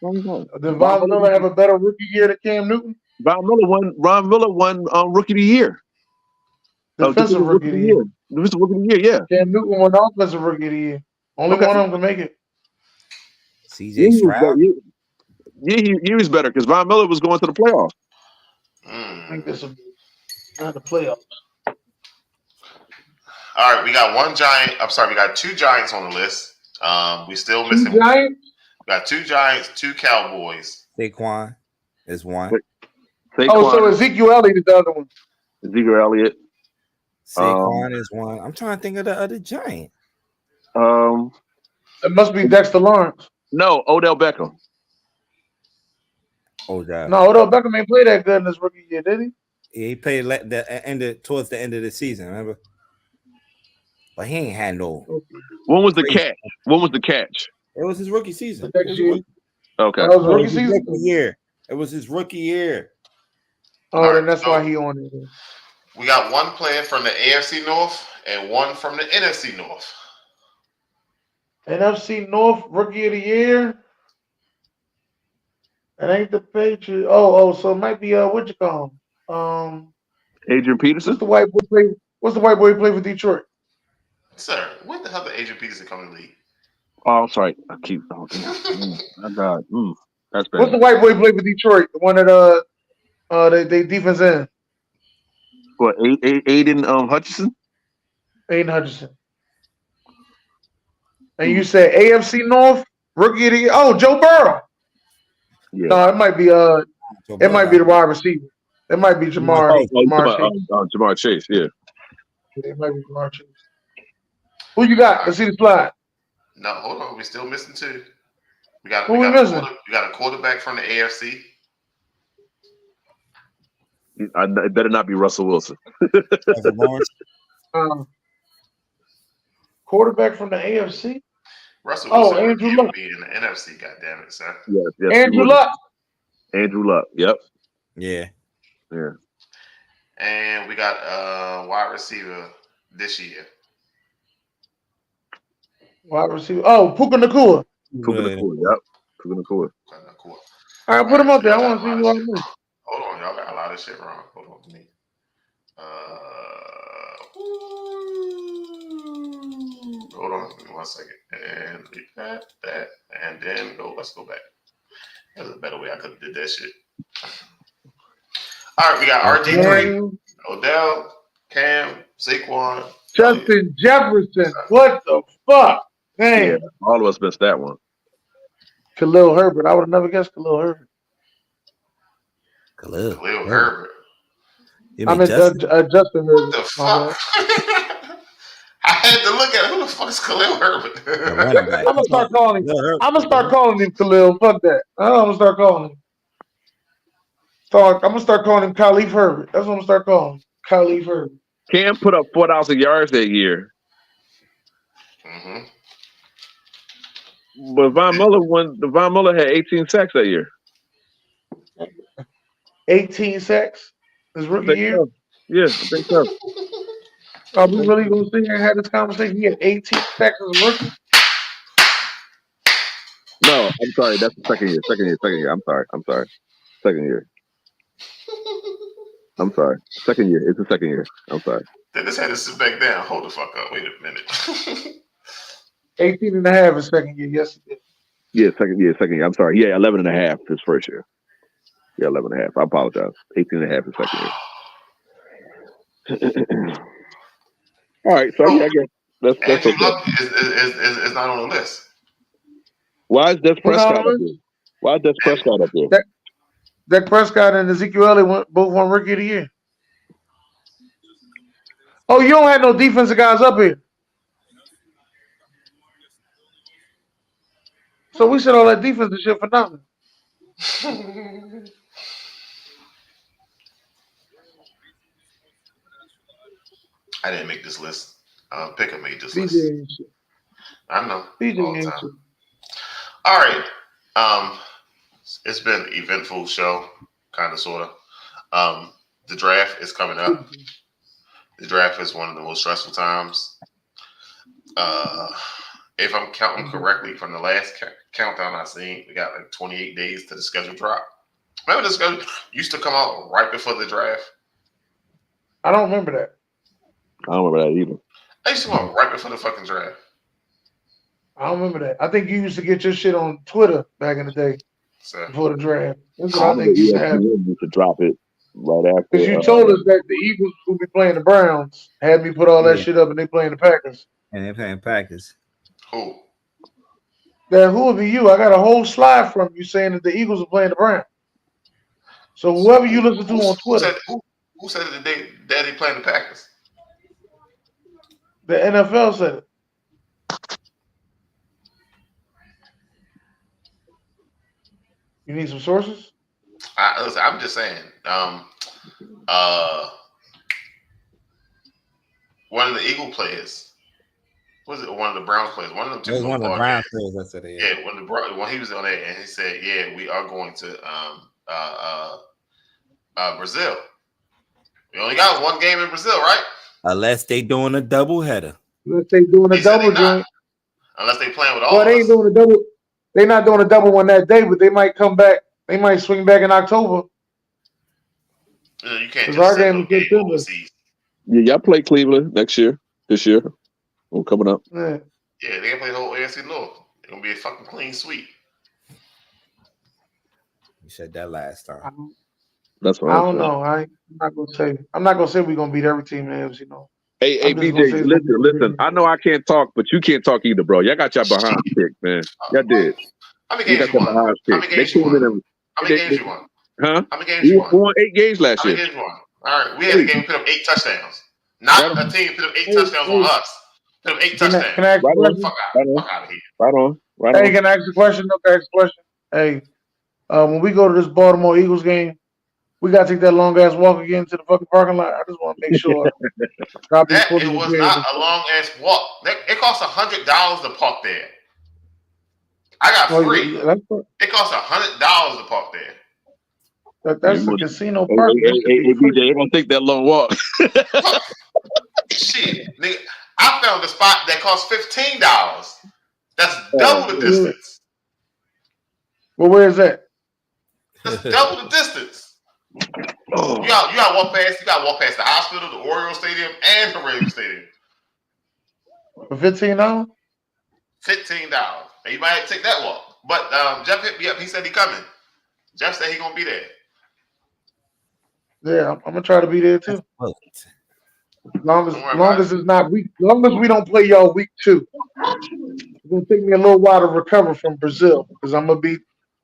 argue? Did Von Miller have a better rookie year than Cam Newton? Von Miller won Rookie of the Year. Defensive rookie of the year. Defensive Rookie of the Year, yeah. Cam Newton won offensive rookie of the year. Only Okay. one of them can make it. CJ Stroud. He was better because Von Miller was going to the playoffs. I think this will be not the playoffs. All right, we got one Giant. I'm sorry, we got 2 Giants on the list. We still missing. Two Giants? We got 2 Giants, 2 Cowboys. Saquon is one. Oh, so Ezekiel Elliott is the other one. Ezekiel Elliott. Saquon is one. I'm trying to think of the other Giant. It must be Dexter Lawrence. No, Odell Beckham. Oh, that. No, Odell Beckham ain't play that good in this rookie year, did he? Yeah, he played towards the end of the season. Remember, but he ain't had no. When was the Crazy. catch? When was the catch? It was his rookie season. Next year. Okay. That was It rookie was his season. rookie year. It was his rookie year. Oh, then that's why he on it. We got 1 player from the AFC North and 1 from the NFC North. NFC North rookie of the year. It ain't the Patriots. So it might be what you call him? Adrian Peterson. What's the white boy play? What's the white boy play for Detroit? Sir, when the hell did Adrian Peterson come in the league? Oh, I'm sorry. I keep. Oh, my God. That's bad. What's the white boy play for Detroit? The one that they defense in. What? Aiden Hutchinson. Aiden Hutchinson. And you said AFC North rookie of the year. Oh, Joe Burrow. Yeah. No, it might be it might be the wide receiver. It might be Jamar. Jamar Chase. Yeah. It might be Jamar Chase. Who you got? Let's see the slide. No, hold on. We're still missing 2. We got a quarterback from the AFC. It better not be Russell Wilson. Quarterback from the AFC. Russell Wilson Andrew would Luck. be in the NFC. God damn it, son. Yes, Andrew Luck. Andrew Luck. Yep. Yeah. Yeah. And we got wide receiver this year. Wide receiver. Oh, Puka Nacua. Puka Nacua. Yep. Puka Nacua. Cool. All right, put him up there. I want to see who I missed. Hold on, y'all got a lot of shit wrong. Hold on to me. Hold on, give me 1 second. And that, and then go. Let's go back. There's a better way I could have did that shit. All right, we got RG3, Odell, Cam, Saquon, Justin Jefferson. What the fuck? Damn. Yeah, all of us missed that one. Khalil Herbert. I would have never guessed Khalil Herbert. Khalil Herbert. I mean, Justin Herbert. What the fuck? I had to look at it. Who the fuck is Khalil Herbert? I'm gonna start calling him. I'm gonna start calling him Khalil. Fuck that. I'm gonna start calling him. I'm gonna start calling him Khalif Herbert. That's what I'm gonna start calling him. Khalif Herbert. Cam put up 4,000 yards that year. Mm-hmm. But Von Miller had 18 sacks that year. 18 sacks his rookie year. So. Yeah, I think so. Are we really gonna sit here and have this conversation? He had 18 sacks as a rookie. No, I'm sorry. That's the second year. Second year. I'm sorry. Second year. I'm sorry. Second year. It's the second year. I'm sorry. Dennis had to sit back down. Hold the fuck up. Wait a minute. 18 and a half his second year. Yes, he did. Yeah, second year. I'm sorry. Yeah, 11 and a half his first year. Yeah, 11 and a half. I apologize. 18 and a half his second year. All right, so yeah, I guess that's Andrew okay. Luck is not on the list. Why is Des Prescott up on there? Why is Des Prescott up there? Dak Prescott and Ezekiel Elliott both won Rookie of the Year. Oh, you don't have no defensive guys up here. So we said all that defensive shit for nothing. I didn't make this list. Pickup made this DJ list. ain't shit. I know. DJ All the ain't time. shit. All right. It's been an eventful show, kind of, sort of. The draft is coming up. The draft is one of the most stressful times. If I'm counting correctly from the last countdown I seen, we got like 28 days to the schedule drop. Remember the schedule used to come out right before the draft? I don't remember that. I don't remember that either. I used to come out right before the fucking draft. I don't remember that. I think you used to get your shit on Twitter back in the day So before the draft. That's what I I think used to happen. used to drop it right after. Because you told us that the Eagles would be playing the Browns, had me put all that Yeah. shit up, and they playing the Packers. And they're playing Packers. who? Then who would be you? I got a whole slide from you saying that the Eagles are playing the Browns. So whoever you listen to on Twitter, Who said that they playing the Packers? the NFL said it. You need some sources? Listen, I'm just saying. One of the Eagle players, was it one of the Browns players? One of them It was two. one of the Browns players that said it. Yeah, when he was on there, and he said, "Yeah, we are going to Brazil. We only got one game in Brazil, right? Unless they doing a doubleheader. Unless they doing a He said double they not. joint. Unless they playing with all Well, of they ain't us." doing a double. They're not doing a double one that day, but they might come back. They might swing back in October. You can't Because just our send game no is game September. overseas. Yeah, y'all play Cleveland this year. Well, coming up. Yeah. Yeah, they can play the whole AFC North. It's gonna be a fucking clean sweep. You said that last time. That's what I I'm don't saying. know. I'm not gonna say. I'm not gonna say we're gonna beat every team in the AFC North. Hey, I'm just gonna say BJ, it's gonna be listen. I know I can't talk, but you can't talk either, bro. Y'all got y'all behind pick, man. Y'all did. How many You games got you your won? behind How pick. many They games you came in won? and How many games you won? huh? How many games you We won? won 8 games last How many year. games you won? All right, we had a game put up 8 touchdowns. Not a team put up 8 touchdowns on us. Put up 8 Can touchdowns. I ask Right a on. question? Fuck out of here. Right on. Hey, can I ask a question? Okay, ask a question. Hey, when we go to this Baltimore Eagles game, we gotta take that long ass walk again to the fucking parking lot. I just want to make sure. It was not a long ass walk. It cost $100 to park there. I got free. It cost $100 to park there. That's a casino Hey, parking. BJ, they gonna take that long walk. Shit, nigga. I found a spot that cost $15. That's double the distance. Well, where is that? That's double the distance. Oh. You gotta walk past. You gotta walk past the hospital, the Orioles Stadium, and the Ravens Stadium. For $15? $15. And you might have to take that walk. But Jeff hit me up. He said he coming. Jeff said he gonna be there. Yeah, I'm gonna try to be there too. Well, Long as it's not week. Long as we don't play y'all week 2. It's gonna take me a little while to recover from Brazil because I'm gonna be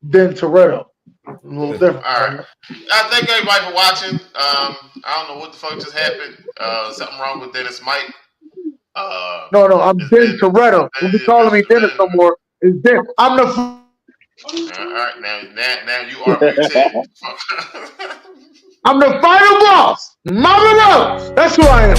Den Toretto. A little different. All right. I thank everybody for watching. I don't know what the fuck just happened. Something wrong with Dennis Mike. No, I'm Den Toretto. Don't be calling me Dennis no more. It's Den. I'm the. All right, now you are muted. I'm the final boss. Mama knows. That's who I am.